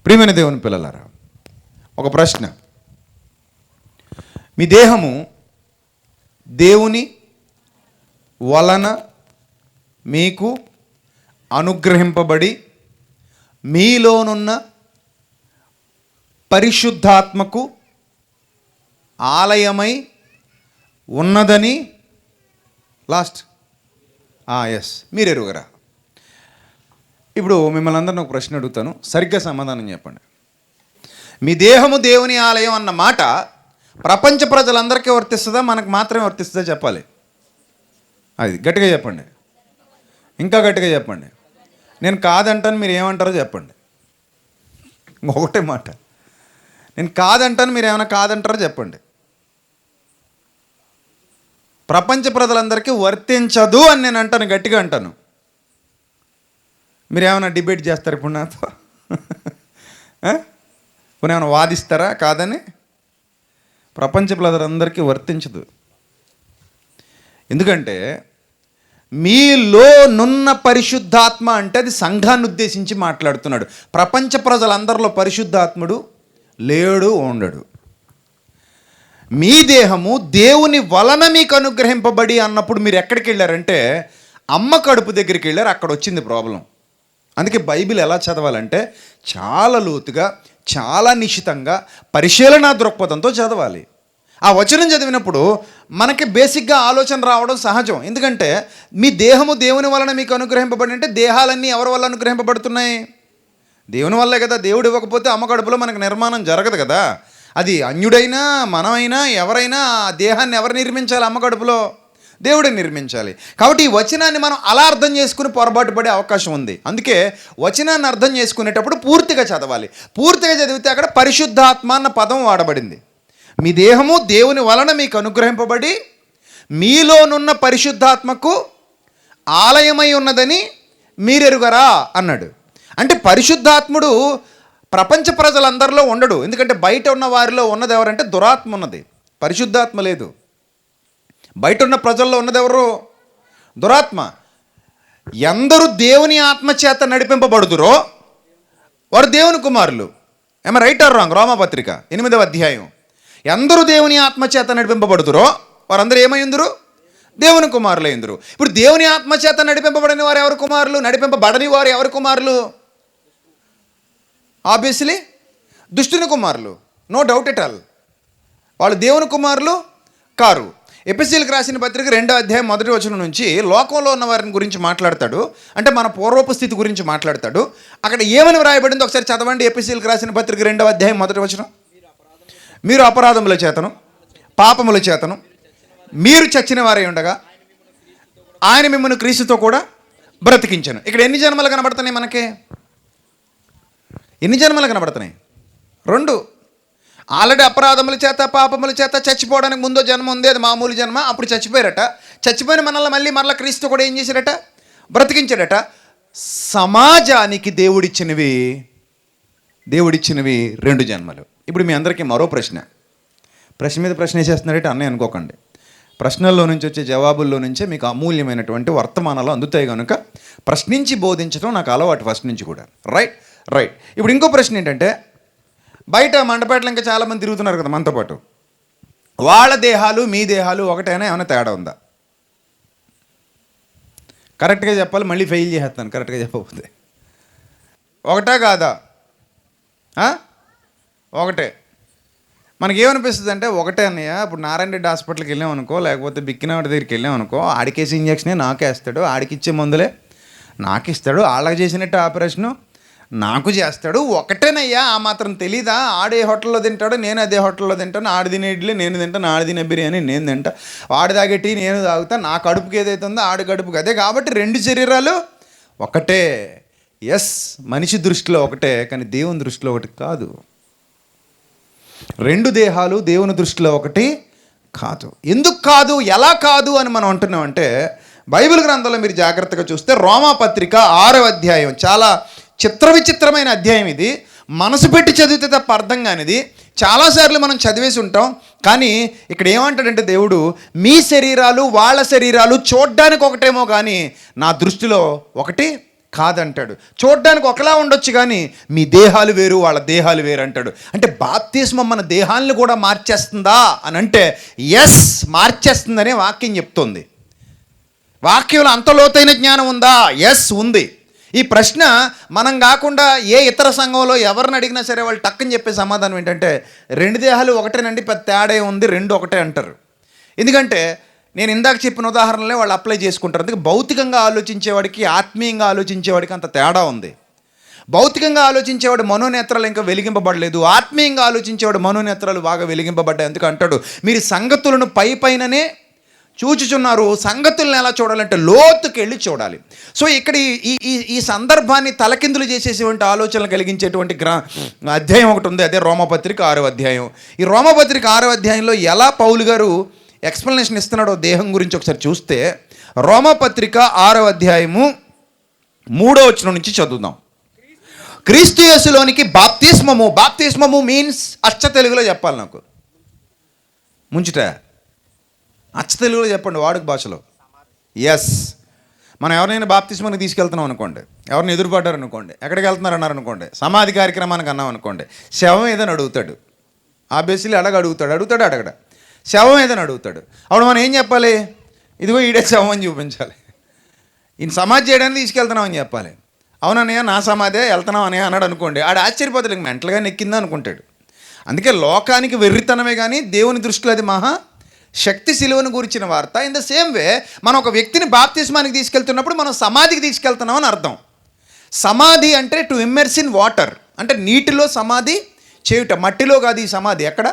ప్రియమైన దేవుని పిల్లలారా, ఒక ప్రశ్న. మీ దేహము దేవుని వలన మీకు అనుగ్రహింపబడి మీలోనున్న పరిశుద్ధాత్మకు ఆలయమై ఉన్నదని ఎస్ మీరు ఎరుగరా? ఇప్పుడు మిమ్మల్ని అందరిని ఒక ప్రశ్న అడుగుతాను, సరిగ్గా సమాధానం చెప్పండి. మీ దేహము దేవుని ఆలయం అన్న మాట ప్రపంచ ప్రజలందరికీ వర్తిస్తుందా, మనకు మాత్రమే వర్తిస్తుందా చెప్పాలి. అది గట్టిగా చెప్పండి, ఇంకా గట్టిగా చెప్పండి. నేను కాదంటాను, మీరు ఏమంటారో చెప్పండి. ఒకటే మాట, నేను కాదంటాను, మీరు ఏమైనా కాదంటారో చెప్పండి. ప్రపంచ ప్రజలందరికీ వర్తించదు అని నేను అంటాను, గట్టిగా అంటాను. మీరు ఏమైనా డిబేట్ చేస్తారు ఇప్పుడు నాతో? ఇప్పుడు ఏమైనా వాదిస్తారా కాదని? ప్రపంచ ప్రజలందరికీ వర్తించదు. ఎందుకంటే మీలోనున్న పరిశుద్ధాత్మ అంటే అది సంఘాన్ని ఉద్దేశించి మాట్లాడుతున్నాడు. ప్రపంచ ప్రజలందరిలో పరిశుద్ధాత్ముడు లేడు, ఉండడు. మీ దేహము దేవుని వలన మీకు అనుగ్రహింపబడి అన్నప్పుడు మీరు ఎక్కడికి వెళ్ళారంటే అమ్మ కడుపు దగ్గరికి వెళ్ళారు. అక్కడ వచ్చింది ప్రాబ్లం. అందుకే బైబిల్ ఎలా చదవాలంటే చాలా లోతుగా, చాలా నిశితంగా, పరిశీలనా దృక్పథంతో చదవాలి. ఆ వచనం చదివినప్పుడు మనకి బేసిక్గా ఆలోచన రావడం సహజం. ఎందుకంటే మీ దేహము దేవుని వలన మీకు అనుగ్రహింపబడి అంటే దేహాలన్నీ ఎవరి వల్ల అనుగ్రహింపబడుతున్నాయి? దేవుని వల్లే కదా. దేవుడు ఇవ్వకపోతే అమ్మ కడుపులో మనకు నిర్మాణం జరగదు కదా. అది అన్యుడైనా మనమైనా ఎవరైనా ఆ దేహాన్ని ఎవరు నిర్మించాలి? అమ్మ కడుపులో దేవుడే నిర్మించాలి. కాబట్టి ఈ వచనాన్ని మనం అలా అర్థం చేసుకుని పొరపాటు పడే అవకాశం ఉంది. అందుకే వచనాన్ని అర్థం చేసుకునేటప్పుడు పూర్తిగా చదవాలి. పూర్తిగా చదివితే అక్కడ పరిశుద్ధాత్మ అన్న పదం వాడబడింది. మీ దేహము దేవుని వలన మీకు అనుగ్రహింపబడి మీలోనున్న పరిశుద్ధాత్మకు ఆలయమై ఉన్నదని మీరెరుగరా అన్నాడు. అంటే పరిశుద్ధాత్ముడు ప్రపంచ ప్రజలందరిలో ఉండడు. ఎందుకంటే బయట ఉన్న వారిలో ఉన్నది ఎవరంటే దురాత్మ ఉన్నది, పరిశుద్ధాత్మ లేదు. బయట ఉన్న ప్రజల్లో ఉన్నది ఎవరు? దురాత్మ. ఎందరు దేవుని ఆత్మ చేత నడిపింపబడుదురో వారు దేవుని కుమారులు. ఏమ రైట్ ఆర్ రాంగ్? రోమాపత్రిక 8వ అధ్యాయం. ఎందరు దేవుని ఆత్మ చేత నడిపింపబడుదురో వారందరూ ఏమైందురు? దేవుని కుమారులైందురు. ఇప్పుడు దేవుని ఆత్మ చేత నడిపింపబడని వారు ఎవరు కుమారులు? నడిపింపబడని వారు ఎవరు కుమారులు? ఆబ్వియస్లీ దుష్టుని కుమారులు, నో డౌట్ ఎట్ ఆల్. వాళ్ళు దేవుని కుమారులు కారు. ఎఫెసీయులకు రాసిన పత్రిక 2వ అధ్యాయం 1వ వచనం నుంచి లోకంలో ఉన్న వారిని గురించి మాట్లాడతాడు. అంటే మన పూర్వపు స్థితి గురించి మాట్లాడతాడు. అక్కడ ఏమని వ్రాయబడిందో ఒకసారి చదవండి. ఎఫెసీయులకు రాసిన పత్రిక 2వ అధ్యాయం 1వ వచనం. మీరు అపరాధముల చేతను పాపముల చేతను మీరు చచ్చిన వారై ఉండగా ఆయన మిమ్మల్ని క్రీస్తుతో కూడా బ్రతికించను. ఇక్కడ ఎన్ని జన్మలు కనబడుతున్నాయి మనకి? ఎన్ని జన్మలు కనబడుతున్నాయి? 2. ఆల్రెడీ అపరాధముల చేత పాపముల చేత చచ్చిపోవడానికి ముందో జన్మ ఉంది, అది మామూలు జన్మ. అప్పుడు చచ్చిపోయారట. చచ్చిపోయిన మనల్ని మళ్ళీ క్రీస్తు కూడా ఏం చేశారట? బ్రతికించాడట. సమాజానికి దేవుడిచ్చినవి 2 జన్మలు. ఇప్పుడు మీ అందరికీ మరో ప్రశ్న మీద ప్రశ్న వేసేస్తున్నారంటే అన్నయ్య అనుకోకండి. ప్రశ్నల్లో నుంచి వచ్చే జవాబుల్లో నుంచే మీకు అమూల్యమైనటువంటి వర్తమానాలు అందుతాయి కనుక ప్రశ్నించి బోధించడం నాకు అలవాటు ఫస్ట్ నుంచి కూడా. రైట్. ఇప్పుడు ఇంకో ప్రశ్న ఏంటంటే, బయట మండపేటలో ఇంకా చాలామంది తిరుగుతున్నారు కదా మనతో పాటు. వాళ్ళ దేహాలు మీ దేహాలు ఒకటైనా ఏమైనా తేడా ఉందా? కరెక్ట్గా చెప్పాలి, మళ్ళీ ఫెయిల్ చేసేస్తాను కరెక్ట్గా చెప్పకపోతే. ఒకటా కాదా? ఒకటే. మనకేమనిపిస్తుంది అంటే ఒకటే అన్నయ్య. ఇప్పుడు నారాయణ రెడ్డి హాస్పిటల్కి వెళ్ళామనుకో, లేకపోతే బిక్కినవాడి దగ్గరికి వెళ్ళామనుకో, ఆడికేసి ఇంజక్షనే నాకేస్తాడు, ఆడికిచ్చే మందులే నాకు ఇస్తాడు, వాళ్ళకి చేసినట్టు ఆపరేషను నాకు చేస్తాడు. ఒకటేనయ్యా, ఆ మాత్రం తెలీదా? ఆడే హోటల్లో తింటాడు, నేను అదే హోటల్లో తింటాను. ఆడి తినే ఇడ్లీ నేను తింటాను, ఆడి తినే బిర్యానీ నేను తింటా, ఆడి తాగే టీ నేను తాగుతాను. నా కడుపుకి ఏదైతే ఉందో ఆడి కడుపుకి అదే. కాబట్టి 2 శరీరాలు ఒకటే. ఎస్, మనిషి దృష్టిలో ఒకటే, కానీ దేవుని దృష్టిలో ఒకటి కాదు. 2 దేహాలు దేవుని దృష్టిలో ఒకటి కాదు. ఎందుకు కాదు, ఎలా కాదు అని మనం అంటున్నామంటే, బైబిల్ గ్రంథంలో మీరు జాగ్రత్తగా చూస్తే రోమాపత్రిక 6వ అధ్యాయం చాలా విచిత్రమైన అధ్యాయం ఇది. మనసు పెట్టి చదివితే తప్ప అర్థం కానిది. చాలాసార్లు మనం చదివేసి ఉంటాం. కానీ ఇక్కడ ఏమంటాడంటే దేవుడు, మీ శరీరాలు వాళ్ళ శరీరాలు చూడ్డానికి ఒకటేమో కానీ నా దృష్టిలో ఒకటి కాదంటాడు. చూడ్డానికి ఒకలా ఉండొచ్చు కానీ మీ దేహాలు వేరు, వాళ్ళ దేహాలు వేరు అంటాడు. అంటే బాప్తిస్మం మన దేహాలను కూడా మార్చేస్తుందా అని అంటే ఎస్, మార్చేస్తుందనే వాక్యం చెప్తుంది. వాక్యంలో అంత లోతైన జ్ఞానం ఉందా? ఎస్, ఉంది. ఈ ప్రశ్న మనం కాకుండా ఏ ఇతర సంఘంలో ఎవరిని అడిగినా సరే వాళ్ళు టక్కని చెప్పే సమాధానం ఏంటంటే 2 దేహాలు ఒకటేనండి, పెద్ద తేడా ఉంది, 2 ఒకటే అంటారు. ఎందుకంటే నేను ఇందాక చెప్పిన ఉదాహరణలే వాళ్ళు అప్లై చేసుకుంటారు. అందుకే భౌతికంగా ఆలోచించేవాడికి ఆత్మీయంగా ఆలోచించేవాడికి అంత తేడా ఉంది. భౌతికంగా ఆలోచించేవాడు మనోనేత్రాలు ఇంకా వెలిగింపబడలేదు, ఆత్మీయంగా ఆలోచించేవాడు మనోనేత్రాలు బాగా వెలిగింపబడ్డాయి. అందుకు అంటాడు మీరు సంగతులను పైననే చూచుచున్నారు, సంగతులను ఎలా చూడాలంటే లోతుకి వెళ్ళి చూడాలి. సో ఇక్కడ ఈ సందర్భాన్ని తలకిందులు చేసేటువంటి ఆలోచనలు కలిగించేటువంటి అధ్యాయం ఒకటి ఉంది, అదే రోమపత్రిక 6వ అధ్యాయం. ఈ రోమపత్రిక 6వ అధ్యాయంలో ఎలా పౌలు గారు ఎక్స్ప్లెనేషన్ ఇస్తున్నాడో దేహం గురించి ఒకసారి చూస్తే, రోమపత్రిక 6వ అధ్యాయము 3వ వచనం నుంచి చదువుదాం. క్రీస్తు యేసులోనికి బాప్తిస్మము మీన్స్ అచ్చ తెలుగులో చెప్పాలి, నాకు ముంచుట అచ్చ తెలుగులో చెప్పండి, వాడుక భాషలో. ఎస్, మనం ఎవరినైనా బాప్తిస్మానికి తీసుకెళ్తున్నాం అనుకోండి, ఎవరిని ఎదురుపడ్డారు అనుకోండి, ఎక్కడికి వెళ్తున్నారు అన్నారు అనుకోండి, సమాధి కార్యక్రమానికి అన్నాం అనుకోండి, శవం ఏదని అడుగుతాడు. ఆబ్వియస్లీ అడగడ శవం ఏదని అడుగుతాడు. అప్పుడు మనం ఏం చెప్పాలి? ఇదిగో ఈడే శవం అని చూపించాలి. ఈయన సమాధి చేయడానికి తీసుకెళ్తున్నాం అని చెప్పాలి. అవునన్నయ్య నా సమాధే వెళ్తున్నాం అని అన్నాడు అనుకోండి, ఆడు ఆశ్చర్యపోతాడు, ఇంక మెంటల్గా నెక్కిందా అనుకుంటాడు. అందుకే లోకానికి వెర్రితనమే కానీ దేవుని దృష్టిలో అది మహా శక్తి. శిలువను గురించిన వార్త. ఇన్ ద సేమ్ వే మనం ఒక వ్యక్తిని బాప్తిస్మానికి తీసుకెళ్తున్నప్పుడు మనం సమాధికి తీసుకెళ్తున్నాం అని అర్థం. సమాధి అంటే టు ఇమ్మర్స్ ఇన్ వాటర్, అంటే నీటిలో సమాధి చేయుట. మట్టిలో కాదు ఈ సమాధి, ఎక్కడ?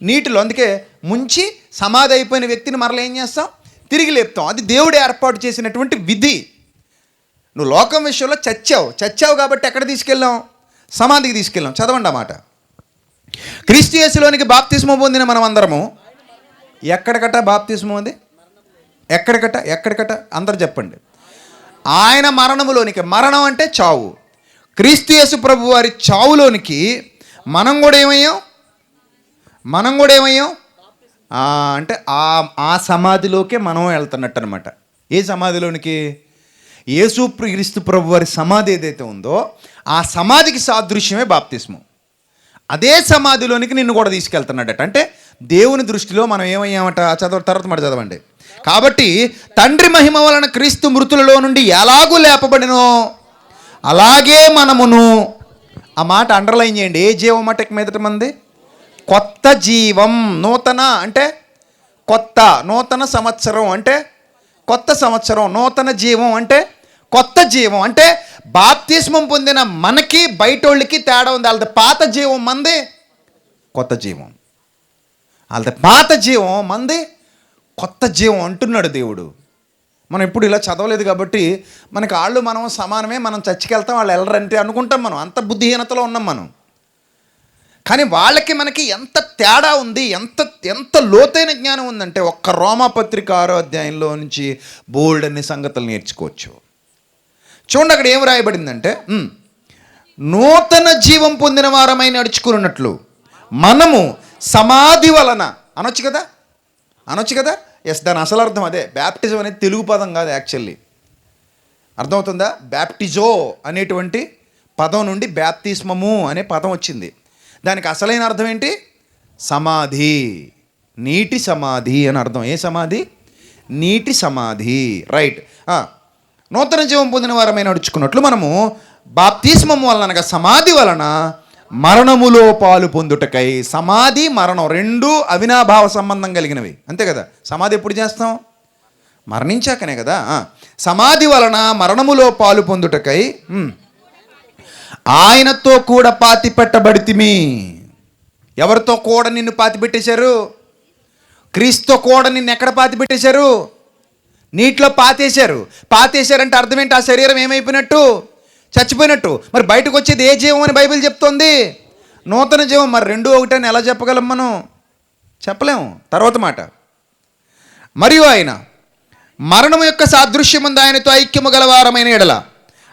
నీటిలో. అందుకే ముంచి సమాధి అయిపోయిన వ్యక్తిని మరలా ఏం చేస్తాం? తిరిగి లేపుతాం. అది దేవుడు ఏర్పాటు చేసినటువంటి విధి. నువ్వు లోకం విషయంలో చచ్చావు కాబట్టి ఎక్కడ తీసుకెళ్ళాం? సమాధికి తీసుకెళ్ళాం. చదవండి ఆ మాట. క్రీస్తు యేసులోనికి బాప్తిస్మం పొందిన మనం అందరము ఎక్కడికట బాప్తిస్మం ఉంది? ఎక్కడికట అందరు చెప్పండి. ఆయన మరణములోనికి. మరణం అంటే చావు. క్రీస్తు యేసు ప్రభు వారి చావులోనికి మనం కూడా ఏమయ్యాం? అంటే ఆ సమాధిలోకే మనం వెళ్తున్నట్టు అనమాట. ఏ సమాధిలోనికి? యేసు క్రీస్తు ప్రభు వారి సమాధి ఏదైతే ఉందో ఆ సమాధికి సాదృశ్యమే బాప్తిస్మం. అదే సమాధిలోనికి నిన్ను కూడా తీసుకెళ్తున్నాడట. అంటే దేవుని దృష్టిలో మనం ఏమయ్యామట? తర్వాత మాట చదవండి. కాబట్టి తండ్రి మహిమ వలన క్రీస్తు మృతులలో నుండి ఎలాగూ లేపబడినో అలాగే మనమును. ఆ మాట అండర్లైన్ చేయండి. ఏ జీవం మాట మీదట మంది? కొత్త జీవం. నూతన అంటే కొత్త, నూతన సంవత్సరం అంటే కొత్త సంవత్సరం, నూతన జీవం అంటే కొత్త జీవం. అంటే బాప్తిస్మం పొందిన మనకి బయటోళ్ళకి తేడా ఉంది. వాళ్ళది పాత జీవం, మంది కొత్త జీవం. వాళ్ళది పాత జీవం, మంది కొత్త జీవం అంటున్నాడు దేవుడు. మనం ఎప్పుడు ఇలా చదవలేదు కాబట్టి మనకి వాళ్ళు మనం సమానమే, మనం చచ్చికెళ్తాం, వాళ్ళు వెళ్ళరంటే అనుకుంటాం. మనం అంత బుద్ధిహీనతలో ఉన్నాం మనం. కానీ వాళ్ళకి మనకి ఎంత తేడా ఉంది, ఎంత లోతైన జ్ఞానం ఉందంటే ఒక్క రోమపత్రిక 6వ అధ్యాయంలో నుంచి బోల్డ్ అనే సంగతులు నేర్చుకోవచ్చు. చూడండి, అక్కడ ఏం రాయబడిందంటే, నూతన జీవం పొందిన వారమై నడుచుకున్నట్లు మనము సమాధి వలన అనొచ్చు కదా. ఎస్, దాని అసలు అర్థం అదే. బ్యాప్టిజం అనేది తెలుగు పదం కాదు యాక్చువల్లీ. అర్థమవుతుందా? బ్యాప్టిజో అనేటువంటి పదం నుండి బ్యాప్తిస్మము అనే పదం వచ్చింది. దానికి అసలైన అర్థం ఏంటి? సమాధి, నీటి సమాధి అని అర్థం. ఏ సమాధి? నీటి సమాధి. రైట్. నూతన జీవం పొందిన వారమై నడుచుకున్నట్లు మనము బాప్తిస్మము వలన అనగా సమాధి వలన మరణములో పాలు పొందుటకై. సమాధి మరణం రెండూ అవినాభావ సంబంధం కలిగినవి, అంతే కదా. సమాధి ఎప్పుడు చేస్తాం? మరణించాకనే కదా. సమాధి వలన మరణములో పాలు పొందుటకై ఆయనతో కూడా పాతి పెట్టబడితిమి. ఎవరితో కూడా నిన్ను పాతి పెట్టేశారు? క్రీస్తుతో కూడా నిన్ను ఎక్కడ పాతి పెట్టేశారు? నీటిలో పాతేశారంటే అర్థం ఏంటి? ఆ శరీరం ఏమైపోయినట్టు? చచ్చిపోయినట్టు. మరి బయటకు వచ్చేది ఏ జీవం అని బైబిల్ చెప్తోంది? నూతన జీవం. మరి రెండు ఒకటని ఎలా చెప్పగలం మనం? చెప్పలేము. తర్వాత మాట, మరియు ఆయన మరణము యొక్క సాదృశ్యమందు ఆయనతో ఐక్యము గలవారమైన ఎడల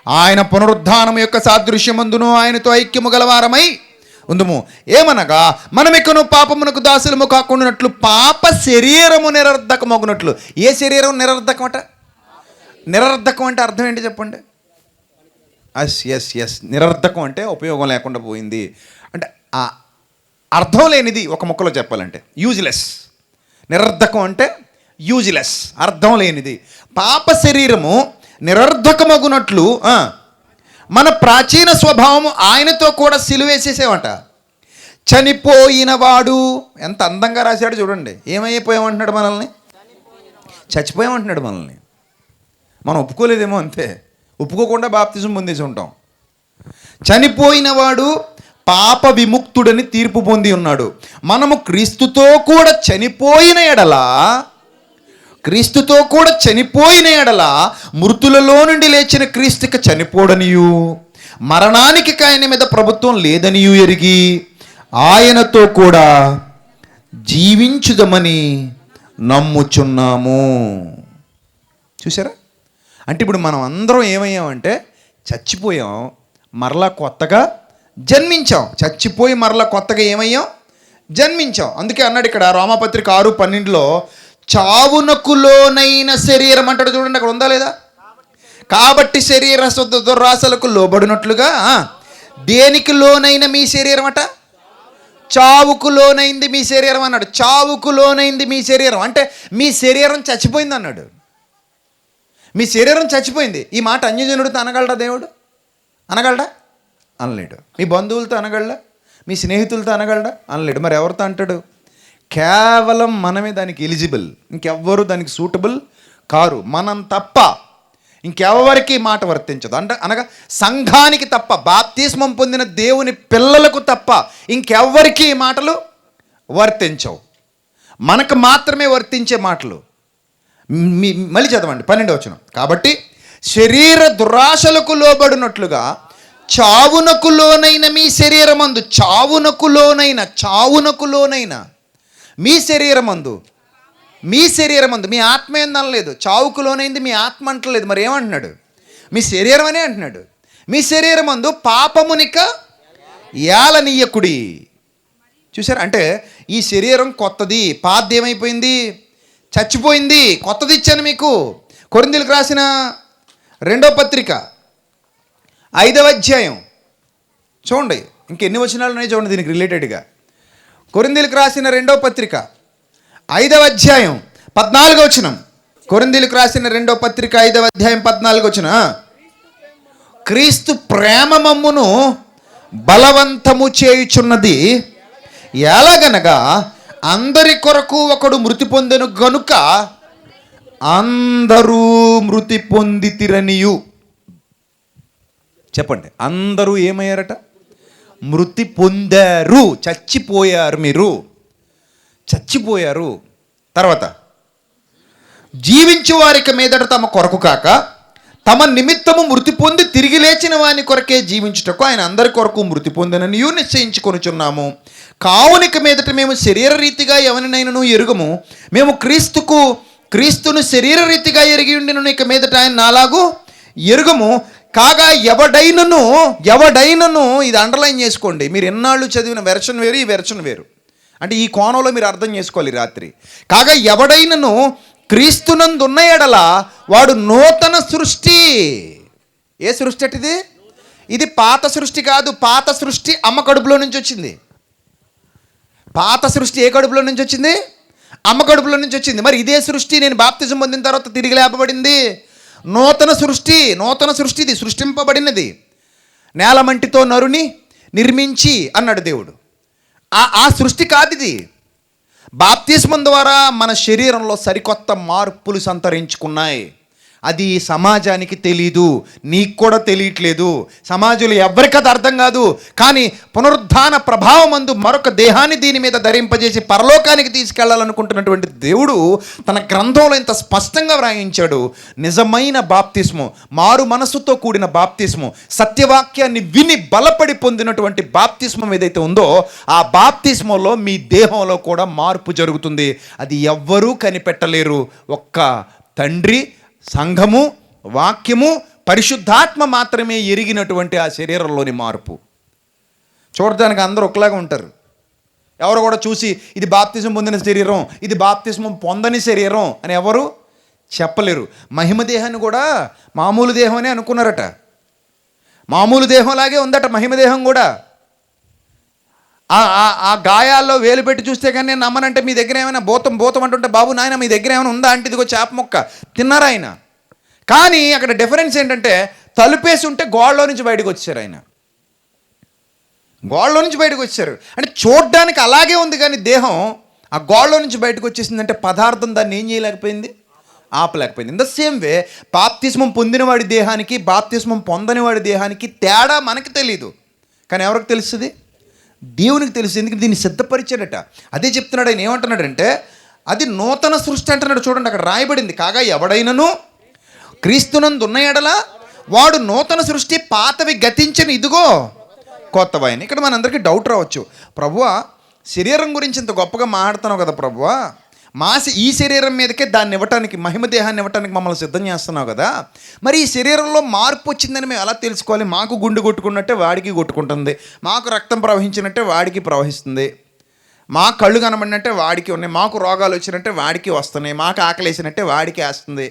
ఆయన పునరుద్ధానము యొక్క సాదృశ్యమందును ఆయనతో ఐక్యము గలవారమై ఉందుము. ఏమనగా మనమికను పాపమునకు దాసులము కాకుండానట్లు పాప శరీరము నిరర్ధకమగునట్లు. ఏ శరీరం నిరర్ధకం అంటే అర్థం ఏంటి చెప్పండి? ఎస్ నిరర్థకం అంటే ఉపయోగం లేకుండా పోయింది అంటే ఆ అర్థం లేనిది ఒక ముక్కలో చెప్పాలంటే యూజ్లెస్. నిరర్థకం అంటే యూజ్లెస్, అర్థం లేనిది. పాప శరీరము నిరర్థకమగునట్లు మన ప్రాచీన స్వభావము ఆయనతో కూడా సిలువేసేసేవట. చనిపోయినవాడు, ఎంత అందంగా రాశాడు చూడండి. ఏమైపోయామంటున్నాడు మనల్ని? చచ్చిపోయామంటున్నాడు మనల్ని. మనం ఒప్పుకోలేదేమో, అంతే. ఒప్పుకోకుండా బాప్తిజం పొందేసి ఉంటాం. చనిపోయినవాడు పాప విముక్తుడని తీర్పు పొంది ఉన్నాడు. మనము క్రీస్తుతో కూడా చనిపోయిన ఎడల మృతులలో నుండి లేచిన క్రీస్తుకి చనిపోడనియు మరణానికి ఆయన మీద ప్రభుత్వం లేదనియు ఎరిగి ఆయనతో కూడా జీవించుదమని నమ్ముచున్నాము. చూసారా? అంటే ఇప్పుడు మనం అందరం ఏమయ్యామంటే చచ్చిపోయాం, మరలా కొత్తగా జన్మించాం. చచ్చిపోయి మరలా కొత్తగా ఏమయ్యాం? జన్మించాం. అందుకే అన్నాడు ఇక్కడ రోమాపత్రిక 6:12 చావునకు లోనైన శరీరం అంటాడు చూడండి. అక్కడ ఉందా లేదా? కాబట్టి శరీర దుర్రాశలకు లోబడినట్లుగా దేనికి లోనైన మీ శరీరం అట? చావుకు లోనైంది మీ శరీరం అన్నాడు. చావుకు లోనైంది మీ శరీరం అంటే మీ శరీరం చచ్చిపోయింది అన్నాడు. మీ శరీరం చచ్చిపోయింది. ఈ మాట అన్యజనుడితో అనగలడా దేవుడు? అనగలడా? అనలేడు. మీ బంధువులతో అనగలడా? మీ స్నేహితులతో అనగలడా? అనలేడు. మరి ఎవరితో అంటాడు? కేవలం మనమే దానికి ఎలిజిబుల్, ఇంకెవ్వరూ దానికి సూటబుల్ కారు. మనం తప్ప ఇంకెవరికి మాట వర్తించదు. అనగా సంఘానికి తప్ప, బాప్తిస్మం పొందిన దేవుని పిల్లలకు తప్ప ఇంకెవ్వరికి ఈ మాటలు వర్తించవు. మనకు మాత్రమే వర్తించే మాటలు. మళ్ళీ చదవండి 12వ వచనం. కాబట్టి శరీర దురాశలకు లోబడినట్లుగా చావునకు లోనైన మీ శరీరమందు, చావునకు లోనైన మీ శరీరమందు, మీ ఆత్మ ఏందనలేదు. చావుకు లోనైంది మీ ఆత్మ అంటలేదు. మరి ఏమంటున్నాడు? మీ శరీరం అనే అంటున్నాడు. మీ శరీరమందు పాపమునిక ఏలనీయకుడి. చూసారా? అంటే ఈ శరీరం కొత్తది, పాతది ఏమైపోయింది? చచ్చిపోయింది. కొత్తది ఇచ్చాను మీకు. కొరింథీయులకు రాసిన 2వ పత్రిక 5వ అధ్యాయం చూడండి. ఇంకెన్ని వచనాలు ఉన్నాయి చూడండి దీనికి రిలేటెడ్గా. కొరింథీయులకు రాసిన 2వ పత్రిక 5వ అధ్యాయం 14వ వచనం. కొరింథీయులకు రాసిన 2వ పత్రిక 5వ అధ్యాయం 14వ వచనం. క్రీస్తు ప్రేమ మమ్మును బలవంతము చేయుచున్నది, ఎలాగనగా అందరి కొరకు ఒకడు మృతి పొందెను గనుక అందరూ మృతి పొందితిరనియు. చెప్పండి, అందరూ ఏమయ్యారట? మృతి పొందారు. చచ్చిపోయారు. మీరు చచ్చిపోయారు. తర్వాత జీవించు వారికి మీదట తమ కొరకు కాక తమ నిమిత్తము మృతి పొంది తిరిగి లేచిన వాని కొరకే జీవించుటకు ఆయన అందరి కొరకు మృతి పొందననియు నిశ్చయించుకొనుచున్నాము. కావునిక మీదట మేము శరీర రీతిగా ఎవరినైనను ఎరుగము. మేము క్రీస్తును శరీర రీతిగా ఎరిగి ఉండినను ఇక మీదట ఆయన నాలాగు ఎరుగము. కాగా ఎవడైనను, ఇది అండర్లైన్ చేసుకోండి. మీరు ఎన్నాళ్ళు చదివిన వెర్షన్ వేరు, ఈ వెర్షన్ వేరు. అంటే ఈ కోణంలో మీరు అర్థం చేసుకోవాలి రాత్రి. కాగా ఎవడైనను క్రీస్తునందున్న ఎడల వాడు నూతన సృష్టి. ఏ సృష్టి అటిది? ఇది పాత సృష్టి కాదు. పాత సృష్టి అమ్మ కడుపులో నుంచి వచ్చింది. పాత సృష్టి ఏ కడుపులో నుంచి వచ్చింది? అమ్మ కడుపులో నుంచి వచ్చింది. మరి ఇదే సృష్టి నేను బాప్తిజం పొందిన తర్వాత తిరిగి లేపబడింది. నూతన సృష్టి ఇది సృష్టింపబడినది. నేలమంటితో నరుని నిర్మించి అన్నాడు దేవుడు. ఆ సృష్టి కాదు ఇది. బాప్తిస్మం ద్వారా మన శరీరంలో సరికొత్త మార్పులు సంతరించుకున్నాయి. అది సమాజానికి తెలీదు, నీకు కూడా తెలియట్లేదు. సమాజంలో ఎవరికి అది అర్థం కాదు. కానీ పునరుద్ధాన ప్రభావం అందు మరొక దేహాన్ని దీని మీద ధరింపజేసి పరలోకానికి తీసుకెళ్లాలనుకుంటున్నటువంటి దేవుడు తన గ్రంథంలో ఇంత స్పష్టంగా వ్రాయించాడు. నిజమైన బాప్తిస్ము, మారు మనసుతో కూడిన బాప్తిస్ము, సత్యవాక్యాన్ని విని బలపడి పొందినటువంటి బాప్తిస్మం ఏదైతే ఉందో ఆ బాప్తిస్మంలో మీ దేహంలో కూడా మార్పు జరుగుతుంది. అది ఎవ్వరూ కనిపెట్టలేరు. ఒక్క తండ్రి, సంఘము, వాక్యము, పరిశుద్ధాత్మ మాత్రమే ఎరిగినటువంటి ఆ శరీరంలోని మార్పు. చూడడానికి అందరూ ఒకలాగా ఉంటారు. ఎవరు కూడా చూసి ఇది బాప్తిజం పొందిన శరీరం, ఇది బాప్తిజం పొందని శరీరం అని ఎవరు చెప్పలేరు. మహిమ దేహాన్ని కూడా మామూలు దేహం అని అనుకున్నారట. మామూలు దేహంలాగే ఉందట మహిమ దేహం కూడా. ఆ గాయాల్లో వేలు పెట్టి చూస్తే కానీ నేను నమ్మనంటే మీ దగ్గర ఏమైనా భూతం అంటుంటే, బాబు నాయన మీ దగ్గర ఏమైనా ఉందా అంటే ఇదిగో చేప ముక్క తిన్నారా ఆయన. కానీ అక్కడ డిఫరెన్స్ ఏంటంటే తలుపేసి ఉంటే గోడలో నుంచి బయటకు వచ్చారు ఆయన. గోడలో నుంచి బయటకు వచ్చారు అంటే చూడ్డానికి అలాగే ఉంది, కానీ దేహం ఆ గోడలో నుంచి బయటకు వచ్చేసిందంటే పదార్థం దాన్ని ఏం చేయలేకపోయింది, ఆపలేకపోయింది. ఇన్ ద సేమ్ వే బాప్తిస్మం పొందినవాడి దేహానికి బాప్తిస్మం పొందని వాడి దేహానికి తేడా మనకి తెలియదు, కానీ ఎవరికి తెలుస్తుంది, దేవునికి తెలుసు. ఎందుకంటే దీన్ని సిద్ధపరిచాడట. అదే చెప్తున్నాడు ఆయన. ఏమంటున్నాడంటే అది నూతన సృష్టి అంటున్నాడు. చూడండి అక్కడ రాయబడింది, కాగా ఎవడైనను క్రీస్తునందు ఉన్న ఎడల వాడు నూతన సృష్టి, పాతవి గతించిన ఇదిగో కొత్తవాయని. ఇక్కడ మనందరికీ డౌట్ రావచ్చు, ప్రభువా శరీరం గురించి ఇంత గొప్పగా మాట్లాడుతున్నావు కదా ప్రభువా, ఈ శరీరం మీదకే దాన్ని ఇవ్వటానికి, మహిమ దేహాన్ని ఇవ్వటానికి మమ్మల్ని సిద్ధం చేస్తున్నావు కదా, మరి ఈ శరీరంలో మార్పు వచ్చిందని మేము ఎలా తెలుసుకోవాలి? మాకు గుండె కొట్టుకున్నట్టే వాడికి కొట్టుకుంటుంది, మాకు రక్తం ప్రవహించినట్టే వాడికి ప్రవహిస్తుంది, మాకు కళ్ళు కనబడినట్టే వాడికి ఉన్నాయి, మాకు రోగాలు వచ్చినట్టే వాడికి వస్తున్నాయి, మాకు ఆకలి వేసినట్టే వాడికి వేస్తుంది.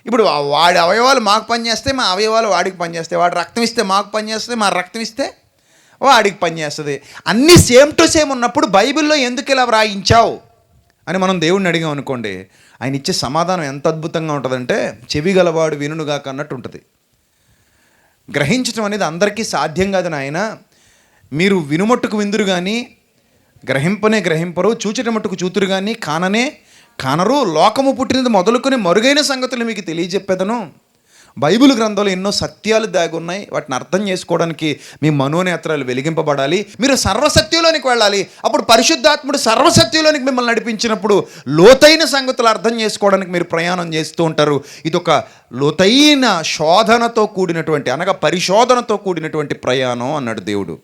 ఇప్పుడు వాడి అవయవాలు మాకు పనిచేస్తే మా అవయవాలు వాడికి పనిచేస్తాయి, వాడు రక్తం ఇస్తే మాకు పనిచేస్తుంది, మా రక్తం ఇస్తే వాడికి పనిచేస్తుంది. అన్నీ సేమ్ టు సేమ్ ఉన్నప్పుడు బైబిల్లో ఎందుకు ఇలా వ్రాయించావు అని మనం దేవుడిని అడిగాం అనుకోండి, ఆయన ఇచ్చే సమాధానం ఎంత అద్భుతంగా ఉంటుందంటే చెవి గలవాడు వినుగాక అన్నట్టు ఉంటుంది. గ్రహించడం అనేది అందరికీ సాధ్యం కాదు నాయన. మీరు వినుమట్టుకు విందురు కానీ గ్రహింపనే గ్రహింపరు, చూచట మట్టుకు చూతురు కానీ కానరు. లోకము పుట్టినది మొదలుకొని మరుగైన సంగతులు మీకు తెలియజెప్పేదను. బైబిల్ గ్రంథంలో ఎన్నో సత్యాలు దాగి ఉన్నాయి. వాటిని అర్థం చేసుకోవడానికి మీ మనోనేత్రాలు వెలిగింపబడాలి. మీరు సర్వసత్యంలోనికి వెళ్ళాలి. అప్పుడు పరిశుద్ధాత్ముడు సర్వసత్యంలోనికి మిమ్మల్ని నడిపించినప్పుడు లోతైన సంగతులు అర్థం చేసుకోవడానికి మీరు ప్రయాణం చేస్తూ ఉంటారు. ఇదొక లోతైన శోధనతో కూడినటువంటి, అనగా పరిశోధనతో కూడినటువంటి ప్రయాణం అన్నాడు దేవుడు.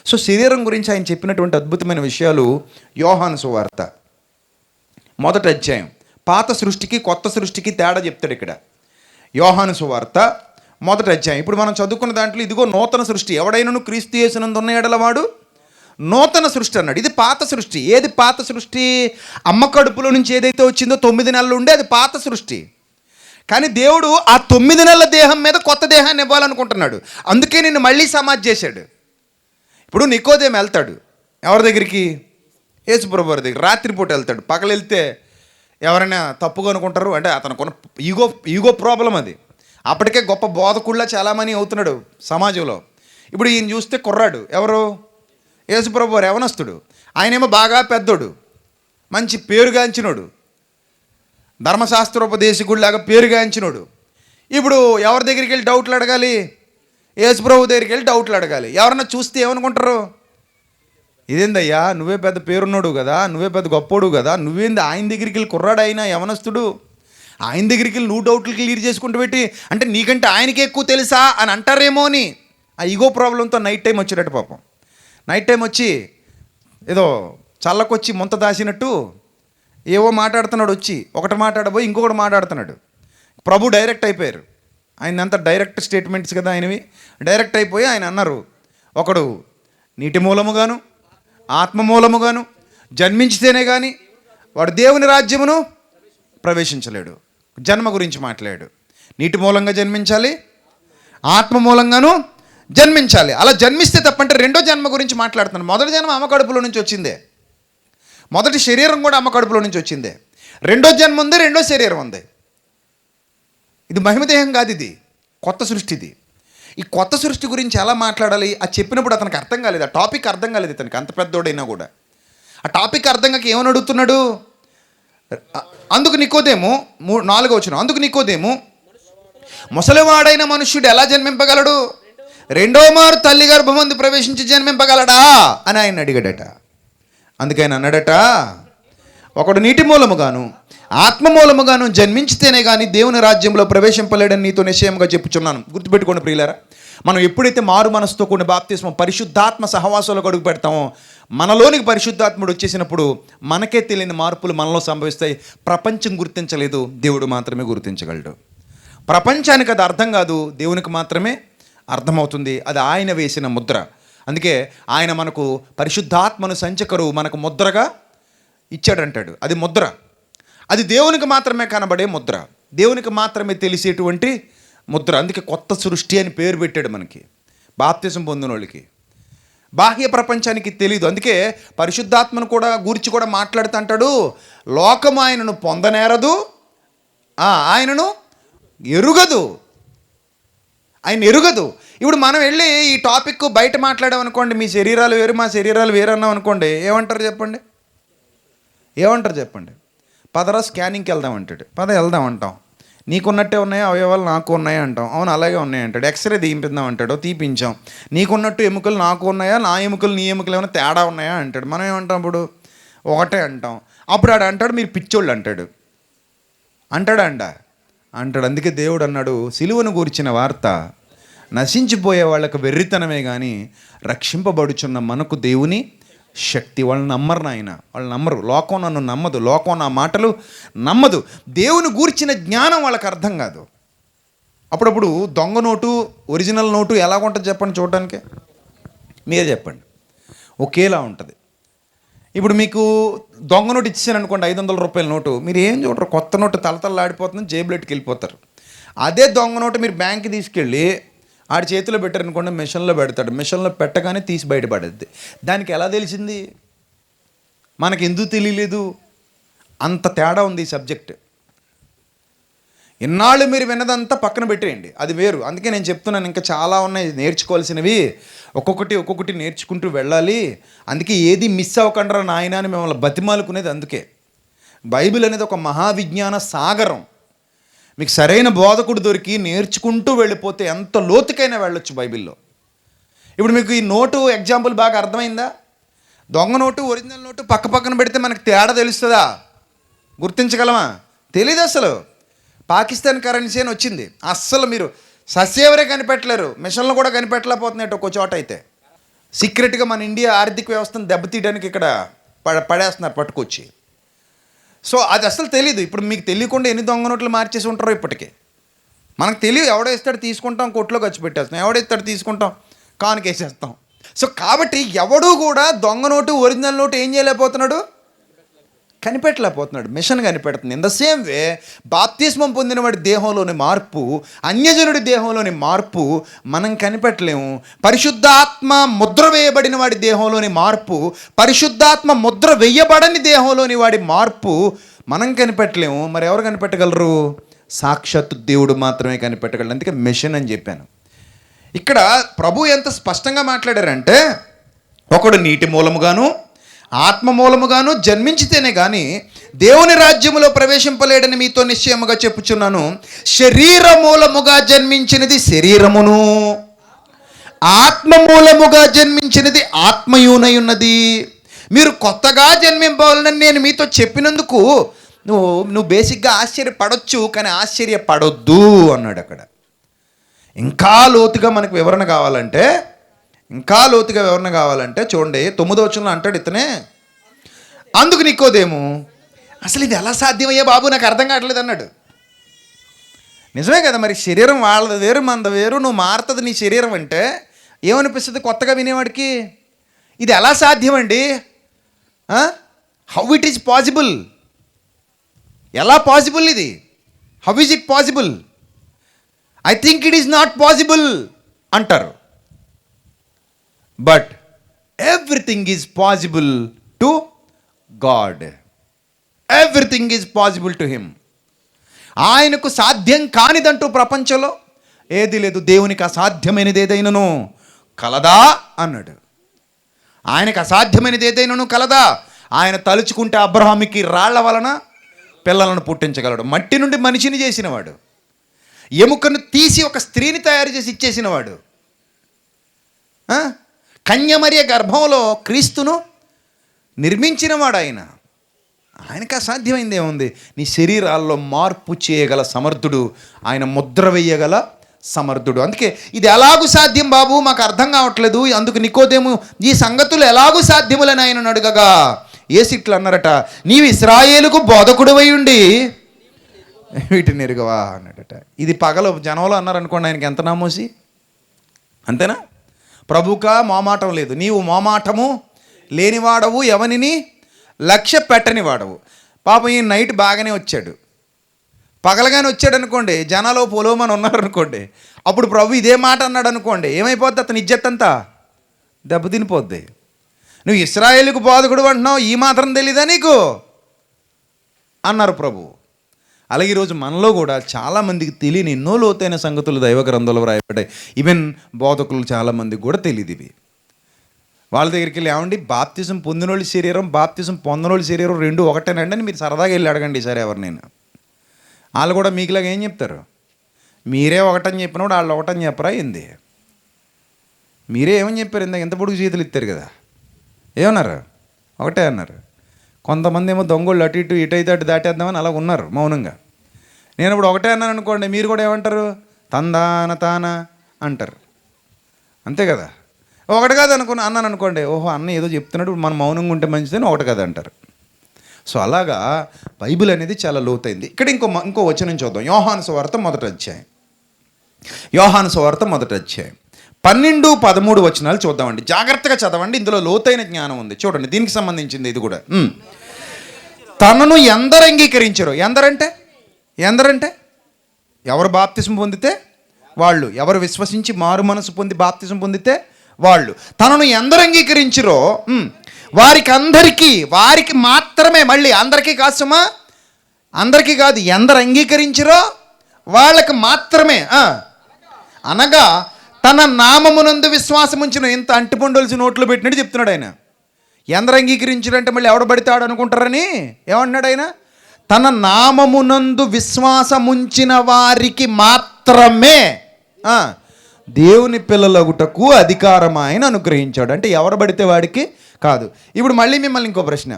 సో శరీరం గురించి ఆయన చెప్పినటువంటి అద్భుతమైన విషయాలు యోహాను సువార్త 1వ అధ్యాయం. పాత సృష్టికి కొత్త సృష్టికి తేడా చెప్తాడు ఇక్కడ. యోహాను సువార్త 1వ అధ్యాయం. ఇప్పుడు మనం చదువుకున్న దాంట్లో ఇదిగో నూతన సృష్టి, ఎవడైనను క్రీస్తు యేసునందు ఉన్న ఎడల వాడు నూతన సృష్టి అన్నాడు. ఇది పాత సృష్టి. ఏది పాత సృష్టి? అమ్మ కడుపులో నుంచి ఏదైతే వచ్చిందో 9 నెలలు ఉండే అది పాత సృష్టి. కానీ దేవుడు ఆ 9 నెలల దేహం మీద కొత్త దేహాన్ని ఇవ్వాలనుకుంటున్నాడు. అందుకే నిన్ను మళ్ళీ సమాధి చేశాడు. ఇప్పుడు నికోదేము వెళ్తాడు ఎవరి దగ్గరికి? యేసుప్రభు వారి దగ్గర. రాత్రిపూట వెళ్తాడు. పగలు వెళ్తే ఎవరైనా తప్పుగా అనుకుంటారు, అంటే అతనుకున్న ఈగో ప్రాబ్లం అది. అప్పటికే గొప్ప బోధకుళ్ళ చాలామంది అవుతున్నాడు సమాజంలో. ఇప్పుడు ఈయన చూస్తే కుర్రాడు, ఎవరు? యేసుప్రభు వారు యవనస్తుడు. ఆయనేమో బాగా పెద్దోడు, మంచి పేరుగాంచినోడు, ధర్మశాస్త్రోపదేశకుడిలాగా పేరుగాంచినోడు. ఇప్పుడు ఎవరి దగ్గరికి వెళ్ళి డౌట్లు అడగాలి? యేసుప్రభు దగ్గరికి వెళ్ళి డౌట్లు అడగాలి. ఎవరన్నా చూస్తే ఏమనుకుంటారు? ఇదేందయ్యా, నువ్వే పెద్ద పేరున్నాడు కదా, నువ్వే పెద్ద గొప్పోడు కదా, నువ్వేంది ఆయన దగ్గరికి వెళ్ళి కుర్రాడు అయినా యవనస్తుడు, ఆయన దగ్గరికి వెళ్ళి నువ్వు డౌట్లు క్లియర్ చేసుకుంటూ పెట్టి, అంటే నీకంటే ఆయనకి ఎక్కువ తెలుసా అని అంటారేమో అని ఆ ఈగో ప్రాబ్లంతో నైట్ టైం వచ్చాడట పాపం. నైట్ టైం వచ్చి ఏదో చల్లకొచ్చి ముంత దాసినట్టు ఏవో మాట్లాడుతున్నాడు. వచ్చి ఒకటి మాట్లాడబోయి ఇంకొకటి మాట్లాడుతున్నాడు. ప్రభు డైరెక్ట్ అయిపోయారు. ఆయన అంతా డైరెక్ట్ స్టేట్మెంట్స్ కదా ఆయనవి. డైరెక్ట్ అయిపోయి ఆయన అన్నారు, ఒకడు నీటి మూలముగాను ఆత్మ మూలముగాను జన్మించితేనే కానీ వాడు దేవుని రాజ్యమును ప్రవేశించలేడు. జన్మ గురించి మాట్లాడాడు. నీటి మూలంగా జన్మించాలి, ఆత్మ మూలంగాను జన్మించాలి. అలా జన్మిస్తే తప్పంటే రెండో జన్మ గురించి మాట్లాడుతున్నాను. మొదటి జన్మ అమ్మ కడుపులో నుంచి వచ్చిందే, మొదటి శరీరం కూడా అమ్మ కడుపులో నుంచి వచ్చిందే. రెండో జన్మ ఉంది, రెండో శరీరం ఉంది. ఇది మహిమదేహం కాదు, ఇది కొత్త సృష్టి. ఇది ఈ కొత్త సృష్టి గురించి ఎలా మాట్లాడాలి అది చెప్పినప్పుడు అతనికి అర్థం కాలేదు. ఆ టాపిక్ అర్థం కాలేదు ఇతనికి, అంత పెద్దోడైనా కూడా. ఆ టాపిక్ అర్థం కాక ఏమని అడుగుతున్నాడు? అందుకు నికోదేము 4వ వచనం, అందుకు నికోదేము ముసలివాడైన మనుష్యుడు ఎలా జన్మింపగలడు? రెండో మారు తల్లి గర్భమందు ప్రవేశించి జన్మింపగలడా అని ఆయన అడిగాడట. అందుకని అన్నాడట, ఒకడు నీటి మూలముగాను ఆత్మ మూలముగాను జన్మించితేనే కానీ దేవుని రాజ్యంలో ప్రవేశింపలేడని నీతో నిశ్చయంగా చెప్పుచున్నాను. గుర్తుపెట్టుకోండి ప్రియులారా, మనం ఎప్పుడైతే మారు మనసుతో కూడిన బాప్తిస్మం పరిశుద్ధాత్మ సహవాసంలో అడుగు పెడతామో, మనలోనికి పరిశుద్ధాత్ముడు వచ్చేసినప్పుడు మనకే తెలియని మార్పులు మనలో సంభవిస్తాయి. ప్రపంచం గుర్తించలేదు, దేవుడు మాత్రమే గుర్తించగలడు. ప్రపంచానికి అది అర్థం కాదు, దేవునికి మాత్రమే అర్థమవుతుంది. అది ఆయన వేసిన ముద్ర. అందుకే ఆయన మనకు పరిశుద్ధాత్మను సంచకరు మనకు ముద్రగా ఇచ్చాడంటాడు. అది ముద్ర. అది దేవునికి మాత్రమే కనబడే ముద్ర, దేవునికి మాత్రమే తెలిసేటువంటి ముద్ర. అందుకే కొత్త సృష్టి అని పేరు పెట్టాడు మనకి. బాప్తిసం పొందిన వాళ్ళకి. బాహ్య ప్రపంచానికి తెలీదు. అందుకే పరిశుద్ధాత్మను కూడా గూర్చి కూడా మాట్లాడుతుంటాడు, లోకం ఆయనను పొందనేరదు, ఆయనను ఎరుగదు, ఆయన ఎరుగదు. ఇప్పుడు మనం వెళ్ళి ఈ టాపిక్ బయట మాట్లాడామనుకోండి, మీ శరీరాలు వేరు మా శరీరాలు వేరు అన్నాం అనుకోండి, ఏమంటారు చెప్పండి? పదరా స్కానింగ్కి వెళ్దాం అంటాడు. వెళ్దాం అంటాం. నీకున్నట్టే ఉన్నాయా అవయవాలు, నాకు ఉన్నాయా అంటాం. అవును అలాగే ఉన్నాయి అంటాడు. ఎక్స్రే తీయింపిద్దాం అంటాడు, తీపించాం. నీకున్నట్టు ఎముకలు నాకు ఉన్నాయా, నా ఎముకలు నీ ఎముకలు ఏమైనా తేడా ఉన్నాయా అంటాడు. మనం ఏమంటాం అప్పుడు? ఒకటే అంటాం. అప్పుడు ఆడు అంటాడు మీరు పిచ్చోళ్ళు అంటాడు. అంటాడు. అందుకే దేవుడు అన్నాడు, సిలువను గూర్చిన వార్త నశించిపోయే వాళ్ళకు వెర్రితనమే కానీ రక్షింపబడుచున్న మనకు దేవుని శక్తి. వాళ్ళు నమ్మరు నాయన, వాళ్ళు నమ్మరు. లోకం నన్ను నమ్మదు, లోకం నా మాటలు నమ్మదు. దేవుని గూర్చిన జ్ఞానం వాళ్ళకి అర్థం కాదు. అప్పుడప్పుడు దొంగ నోటు ఒరిజినల్ నోటు ఎలాగుంటుంది చెప్పండి చూడడానికి? మీరే చెప్పండి. ఒకేలా ఉంటుంది. ఇప్పుడు మీకు దొంగ నోటు ఇచ్చాను అనుకోండి, 500 రూపాయల నోటు, మీరు ఏం చూడరు, కొత్త నోటు తలతల్లాడిపోతుంది, జేబులెట్టుకు వెళ్ళిపోతారు. అదే దొంగ నోటు మీరు బ్యాంక్కి తీసుకెళ్ళి ఆడి చేతిలో పెట్టారనుకోండి, మిషన్లో పెడతాడు. మిషన్లో పెట్టగానే తీసి బయటపడద్ది. దానికి ఎలా తెలిసింది? మనకి ఎందుకు తెలియలేదు? అంత తేడా ఉంది ఈ సబ్జెక్ట్. ఇన్నాళ్ళు మీరు విన్నదంతా పక్కన పెట్టేయండి, అది వేరు. అందుకే నేను చెప్తున్నాను, ఇంకా చాలా ఉన్నాయి నేర్చుకోవాల్సినవి. ఒక్కొక్కటి నేర్చుకుంటూ వెళ్ళాలి. అందుకే ఏది మిస్ అవ్వకుండా నాయన అని మిమ్మల్ని బతిమాలుకునేది. అందుకే బైబిల్ అనేది ఒక మహావిజ్ఞాన సాగరం. మీకు సరైన బోధకుడు దొరికి నేర్చుకుంటూ వెళ్ళిపోతే ఎంత లోతుకైనా వెళ్ళొచ్చు బైబిల్లో. ఇప్పుడు మీకు ఈ నోటు ఎగ్జాంపుల్ బాగా అర్థమైందా? దొంగ నోటు ఒరిజినల్ నోటు పక్కన పెడితే మనకు తేడా తెలుస్తుందా? గుర్తించగలమా? తెలీదు అసలు. పాకిస్తాన్ కరెన్సీ అని వచ్చింది, అస్సలు మీరు ససేవరే కనిపెట్టలేరు, మిషన్లు కూడా కనిపెట్టలేకపోతున్నాయి ఒక్కో చోట. అయితే సీక్రెట్గా మన ఇండియా ఆర్థిక వ్యవస్థను దెబ్బతీయడానికి ఇక్కడ పడేస్తున్నారు పట్టుకొచ్చి. సో అది అసలు తెలీదు. ఇప్పుడు మీకు తెలియకుండా ఎన్ని దొంగ నోట్లు మార్చేసి ఉంటారో ఇప్పటికే. మనకు తెలియదు. ఎవడో ఇస్తాడు తీసుకుంటాం, కొట్లో ఖర్చు పెట్టేస్తాం. ఎవడో ఇస్తాడు తీసుకుంటాం, కానుకేసేస్తాం. సో కాబట్టి ఎవడూ కూడా దొంగ నోటు ఒరిజినల్ నోటు ఏం చేయలేకపోతున్నాడు? కనిపెట్టలేకపోతున్నాడు. మిషన్ కనిపెడుతుంది. ఇన్ ద సేమ్ వే బాప్తిస్మం పొందిన వాడి దేహంలోని మార్పు, అన్యజనుడి దేహంలోని మార్పు మనం కనిపెట్టలేము. పరిశుద్ధాత్మ ముద్ర వేయబడిన వాడి దేహంలోని మార్పు, పరిశుద్ధాత్మ ముద్ర వేయబడని దేహంలోని వాడి మార్పు మనం కనిపెట్టలేము. మరి ఎవరు కనిపెట్టగలరు? సాక్షాత్తు దేవుడు మాత్రమే కనిపెట్టగలరు. అందుకే మిషన్ అని చెప్పాను. ఇక్కడ ప్రభు ఎంత స్పష్టంగా మాట్లాడారంటే, ఒకడు నీటి మూలముగాను ఆత్మ మూలముగాను జన్మించితేనే కానీ దేవుని రాజ్యములో ప్రవేశింపలేడని మీతో నిశ్చయముగా చెప్పుచున్నాను. శరీర మూలముగా జన్మించినది శరీరమును, ఆత్మ మూలముగా జన్మించినది ఆత్మయునై ఉన్నది. మీరు కొత్తగా జన్మింపవాలని నేను మీతో చెప్పినందుకు నువ్వు బేసిక్గా ఆశ్చర్యపడొచ్చు, కానీ ఆశ్చర్యపడొద్దు అన్నాడు అక్కడ. ఇంకా లోతుగా మనకు వివరణ కావాలంటే చూడండి, 9వ వచనంలో అంటాడు ఇతనే, అందుకు నికోదేము అసలు ఇది ఎలా సాధ్యమయ్యా బాబు, నాకు అర్థం కావట్లేదు అన్నాడు. నిజమే కదా, మరి శరీరం వాళ్ళది వేరు మనది వేరు, నువ్వు మారుతుంది నీ శరీరం అంటే ఏమనిపిస్తుంది కొత్తగా వినేవాడికి? ఇది ఎలా సాధ్యమండి? How it is possible? ఎలా పాసిబుల్ ఇది? How is it possible? I think it is not possible అంటారు. But everything is possible to God. Everything is possible to him. ఆయనకు సాధ్యం కానిదంటూ ప్రపంచంలో ఏది లేదు. దేవునికి అసాధ్యమైనది ఏదైనాను కలదా అన్నాడు. ఆయనకు అసాధ్యమైనది ఏదైనాను కలదా? ఆయన తలుచుకుంటే అబ్రహాముకి రాళ్ల వలన పిల్లలను పుట్టించగలడు. మట్టి నుండి మనిషిని చేసినవాడు, ఎముకను తీసి ఒక స్త్రీని తయారు చేసి ఇచ్చేసినవాడు, కన్యమరియ గర్భంలో క్రీస్తును నిర్మించినవాడు ఆయన. ఆయనకు అసాధ్యమైంది ఏముంది? నీ శరీరాల్లో మార్పు చేయగల సమర్థుడు ఆయన, ముద్ర వేయగల సమర్థుడు. అందుకే ఇది ఎలాగూ సాధ్యం బాబు, మాకు అర్థం కావట్లేదు. అందుకు నికోదేము ఈ సంగతులు ఎలాగూ సాధ్యములని ఆయన అడగగా యేసు ఇట్లా అన్నారట, నీవు ఇశ్రాయేలుకు బోధకుడివై ఉండి వీటిని ఎరుగవా అన్నాడట. ఇది పగలు జనంలో అన్నారనుకోండి, ఆయనకి ఎంత నామోసి, అంతేనా? ప్రభుక మోమాటం లేదు, నీవు మోమాటము లేనివాడవు, ఎవనిని లక్ష్య పెట్టని వాడవు. పాపం ఈ నైట్ బాగానే వచ్చాడు, పగలగానే వచ్చాడు అనుకోండి, జనాలు పొలోమని ఉన్నారనుకోండి, అప్పుడు ప్రభు ఇదే మాట అన్నాడు అనుకోండి, ఏమైపోద్ది? అతని ఇజ్జత్ దెబ్బతినిపోద్ది. నువ్వు ఇశ్రాయేలుకు బోధకుడు అంటున్నావు, ఈ మాత్రం తెలీదా నీకు అన్నారు ప్రభు. అలాగే ఈరోజు మనలో కూడా చాలామందికి తెలియని ఎన్నో లోతైన సంగతులు దైవ గ్రంథంలో రాయబడ్డాయి. ఈవెన్ బోధకులు చాలామందికి కూడా తెలియదు ఇవి. వాళ్ళ దగ్గరికి వెళ్ళి, ఏమండి బాప్తిజం పొందినోళ్ళ శరీరం బాప్తిజం పొందినోళ్ళ శరీరం రెండు ఒకటేనండి అని మీరు సరదాగా వెళ్ళి అడగండి సరే ఎవరినైనా. వాళ్ళు కూడా మీకులాగా ఏం చెప్తారు? మీరే ఒకటని చెప్పినప్పుడు వాళ్ళు ఒకటని చెప్పరా ఏంది? మీరే ఏమని చెప్పారు? ఎంత పొడుగు చేతులు ఇస్తారు కదా, ఏమన్నారు? ఒకటే అన్నారు. కొంతమంది ఏమో దొంగోళ్ళు అటు ఇటు ఇటైతే అటు దాటేద్దామని అలా ఉన్నారు మౌనంగా. నేను ఇప్పుడు ఒకటే అన్నాను అనుకోండి, మీరు కూడా ఏమంటారు? తందాన తాన అంటారు, అంతే కదా. ఒకటి కాదు అన్నాను అనుకోండి, ఓహో అన్న ఏదో చెప్తున్నాడు, మనం మౌనంగా ఉంటే మంచిదని ఒకటి కదా అంటారు. సో అలాగా బైబిల్ అనేది చాలా లోతైంది. ఇక్కడ ఇంకో వచనం చూద్దాం. యోహాను సువార్త మొదటి అధ్యాయం. యోహాను సువార్త మొదటి అధ్యాయం 12-13 వచనాలు చూద్దామండి. జాగ్రత్తగా చదవండి, ఇందులో లోతైన జ్ఞానం ఉంది. చూడండి, దీనికి సంబంధించింది ఇది కూడా. తనను ఎందరు అంగీకరించారో, ఎందరంటే ఎవరు బాప్తిసం పొందితే వాళ్ళు, ఎవరు విశ్వసించి మారు మనసు పొంది బాప్తిసం పొందితే వాళ్ళు. తనను ఎందరు అంగీకరించారో వారికి మాత్రమే, మళ్ళీ అందరికీ కాసుమా, అందరికీ కాదు, ఎందరు అంగీకరించారో వాళ్ళకి మాత్రమే. అనగా తన నామమునందు విశ్వాసం ఉంచిన, ఇంత అంటిపండొలిసి నోట్లో పెట్టినట్టు చెప్తున్నాడు ఆయన. ఎందరు అంగీకరించారంటే మళ్ళీ ఎవడ పడితాడు అనుకుంటారని ఏమన్నాడు ఆయన? తన నామమునందు విశ్వాసముంచిన వారికి మాత్రమే దేవుని పిల్లలగుటకు అధికారం ఆయన అనుగ్రహించాడు. అంటే ఎవరు పడితే వాడికి కాదు. ఇప్పుడు మళ్ళీ మిమ్మల్ని ఇంకో ప్రశ్న,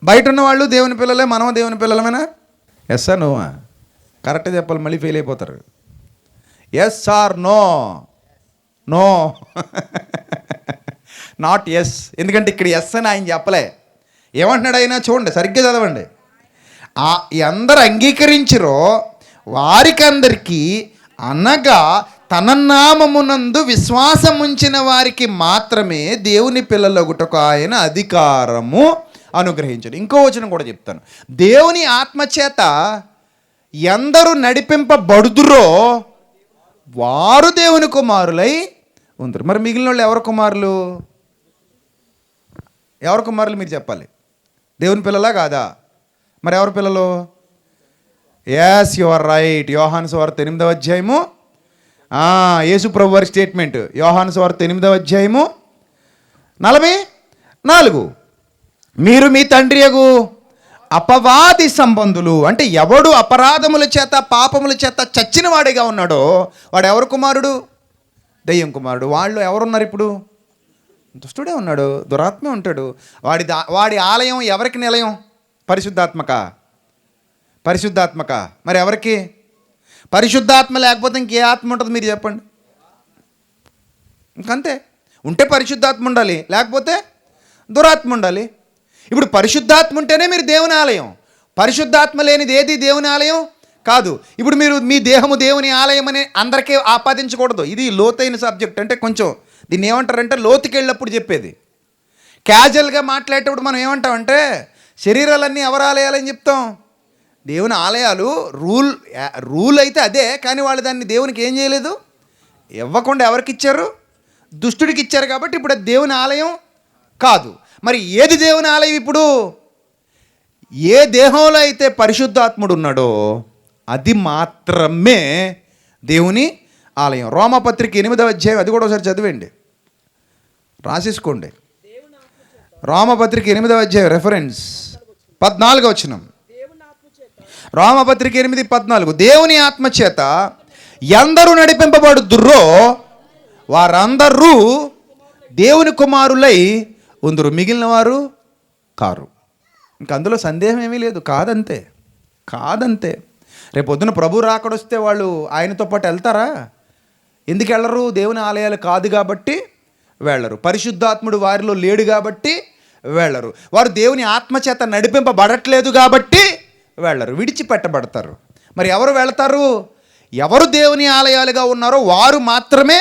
బయట ఉన్న వాళ్ళు దేవుని పిల్లలే, మనం దేవుని పిల్లలమేనా? Yes are Noah? కరెక్ట్గా చెప్పాలి, మళ్ళీ ఫెయిల్ అయిపోతారు. Yes or no? No, not yes. ఎందుకంటే ఇక్కడ ఎస్ అని ఆయన చెప్పలే. ఏమంటున్నాడు ఆయన? చూడండి, సరిగ్గా చదవండి. అందరు అంగీకరించరో వారికందరికీ, అనగా తన నామమునందు విశ్వాసం ఉంచిన వారికి మాత్రమే దేవుని పిల్లలగుటకు ఆయన అధికారము అనుగ్రహించాడు. ఇంకో వచనం కూడా చెప్తాను. దేవుని ఆత్మచేత ఎందరు నడిపింపబడుదురో వారు దేవుని కుమారులై ఉంటారు. మరి మిగిలిన వాళ్ళు ఎవరు కుమారులు? మీరు చెప్పాలి. దేవుని పిల్లలా కాదా? మరి ఎవరు పిల్లలు? Yes, you are right. Yohanu సువార్త 8వ అధ్యాయము, యేసు ప్రభు వారి స్టేట్మెంట్. యోహాను సువార్త 8వ అధ్యాయము 44. మీరు మీ తండ్రి యగు అపవాది సంబంధులు. అంటే ఎవడు అపరాధముల చేత పాపముల చేత చచ్చిన వాడిగా ఉన్నాడో వాడు ఎవరు కుమారుడు? దెయ్యం కుమారుడు. వాళ్ళు ఎవరున్నారు ఇప్పుడు? దుష్టుడే ఉన్నాడు, దురాత్మే ఉంటాడు. వాడి ఆలయం ఎవరికి నిలయం? పరిశుద్ధాత్మక. మరి ఎవరికి? పరిశుద్ధాత్మ లేకపోతే ఇంకే ఆత్మ ఉంటుంది మీరు చెప్పండి? ఇంకంతే. ఉంటే పరిశుద్ధాత్మ ఉండాలి, లేకపోతే దురాత్మ ఉండాలి. ఇప్పుడు పరిశుద్ధాత్మ ఉంటేనే మీరు దేవుని ఆలయం. పరిశుద్ధాత్మ లేనిది ఏది దేవుని ఆలయం కాదు. ఇప్పుడు మీరు మీ దేహము దేవుని ఆలయం అని అందరికీ ఆపాదించకూడదు. ఇది లోతైన సబ్జెక్ట్. అంటే కొంచెం దీన్ని ఏమంటారంటే లోతుకి వెళ్ళినప్పుడు చెప్పేది. క్యాజువల్గా మాట్లాడేటప్పుడు మనం ఏమంటామంటే శరీరాలన్నీ ఎవరు ఆలయాలని చెప్తాం? దేవుని ఆలయాలు. రూల్ అయితే అదే, కానీ వాళ్ళు దాన్ని దేవునికి ఏం చేయలేదు, ఇవ్వకుండా ఎవరికి ఇచ్చారు? దుష్టుడికి ఇచ్చారు. కాబట్టి ఇప్పుడు అది దేవుని ఆలయం కాదు. మరి ఏది దేవుని ఆలయం? ఇప్పుడు ఏ దేహంలో అయితే పరిశుద్ధాత్ముడు ఉన్నాడో అది మాత్రమే దేవుని ఆలయం. రోమపత్రిక 8వ అధ్యాయం, అది కూడా ఒకసారి చదివండి, రాసేసుకోండి. రోమపత్రిక 8వ అధ్యాయం రెఫరెన్స్ 14వ వచనం. రోమపత్రిక 8:14. దేవుని ఆత్మచేత ఎందరూ నడిపింపబడుదురో వారందరూ దేవుని కుమారులై ఉందరు, మిగిలిన వారు కారు. ఇంక అందులో సందేహం ఏమీ లేదు. కాదంతే. రేపొద్దున ప్రభు రాకడొస్తే వాళ్ళు ఆయనతో పాటు వెళ్తారా? ఎందుకు వెళ్ళరు? దేవుని ఆలయాలు కాదు కాబట్టి వెళ్ళరు. పరిశుద్ధాత్ముడు వారిలో లేడు కాబట్టి వెళ్ళరు. వారు దేవుని ఆత్మచేత నడిపింపబడట్లేదు కాబట్టి వెళ్ళరు, విడిచిపెట్టబడతారు. మరి ఎవరు వెళతారు? ఎవరు దేవుని ఆలయాలుగా ఉన్నారో వారు మాత్రమే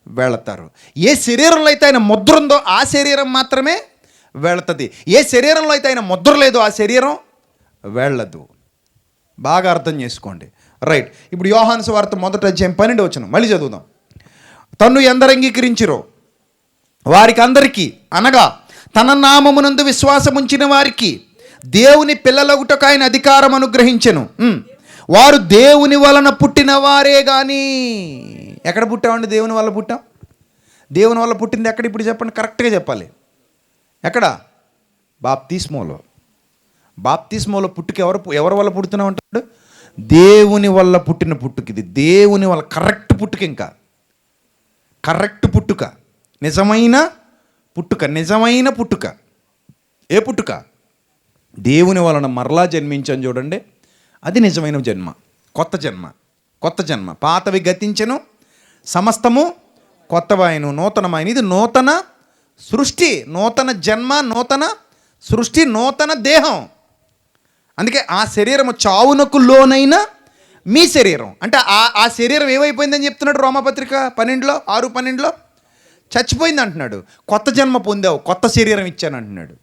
వెళతారు. ఏ శరీరంలో అయితే ఆయన ముద్ర ఉందో ఆ శరీరం మాత్రమే వెళుతుంది. ఏ శరీరంలో అయితే ఆయన ముద్ర లేదో ఆ శరీరం వెళ్ళదు. బాగా అర్థం చేసుకోండి. రైట్. ఇప్పుడు యోహాను సువార్త 1:12 మళ్ళీ చదువుదాం. తన్ను ఎందరు అంగీకరించిరో వారికి అందరికీ, అనగా తన నామమునందు విశ్వాసముంచిన వారికి దేవుని పిల్లలగుటకు ఆయన అధికారం అనుగ్రహించెను. వారు దేవుని వలన పుట్టిన వారే కానీ. ఎక్కడ పుట్టామండి? దేవుని వల్ల పుట్టాం. దేవుని వల్ల పుట్టింది ఎక్కడ? ఇప్పుడు చెప్పండి, కరెక్ట్గా చెప్పాలి. ఎక్కడ? బాప్తిస్మోలో. బాప్తిస్మోలో పుట్టుక ఎవరి వల్ల పుడుతున్నాం అంటాడు? దేవుని వల్ల పుట్టిన పుట్టుక ఇది. దేవుని వల్ల కరెక్ట్ పుట్టుక, ఇంకా కరెక్ట్ పుట్టుక, నిజమైన పుట్టుక. నిజమైన పుట్టుక. ఏ పుట్టుక? దేవుని వలన మరలా జన్మించాను చూడండి, అది నిజమైన జన్మ. కొత్త జన్మ. కొత్త జన్మ. పాతవి గతించెను, సమస్తము కొత్తవాయను, నూతనమైన. ఇది నూతన సృష్టి, నూతన జన్మ, నూతన సృష్టి, నూతన దేహం. అందుకే ఆ శరీరము చావునకు లోనైన మీ శరీరం అంటే ఆ శరీరం ఏమైపోయిందని చెప్తున్నాడు రోమపత్రిక 6:12 చచ్చిపోయింది అంటున్నాడు. కొత్త జన్మ పొందావు, కొత్త శరీరం ఇచ్చాను అంటున్నాడు.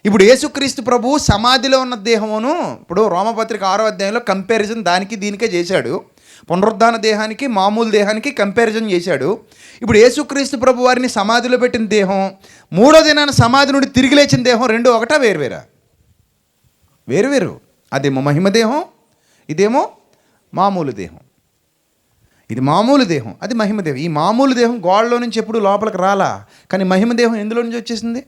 ఇప్పుడు యేసుక్రీస్తు ప్రభువు సమాధిలో ఉన్న దేహమును ఇప్పుడు రోమపత్రిక 6వ కంపారిజన్ దానికి దీనికే చేశాడు. పునరుద్ధాన దేహానికి మామూలు దేహానికి కంపారిజన్ చేశాడు. ఇప్పుడు యేసుక్రీస్తు ప్రభు వారిని సమాధిలో పెట్టిన దేహం, 3వ దినాన సమాధి నుండి తిరిగి లేచిన దేహం రెండు ఒకటా వేరువేరా? వేరువేరు. అదేమో మహిమ దేహం, ఇదేమో మామూలు దేహం. ఇది మామూలు దేహం, అది మహిమ దేహం. ఈ మామూలు దేహం గోడలో నుంచి ఎప్పుడు లోపలికి రాలా, కానీ మహిమ దేహం ఎందులో నుంచి వచ్చేసింది?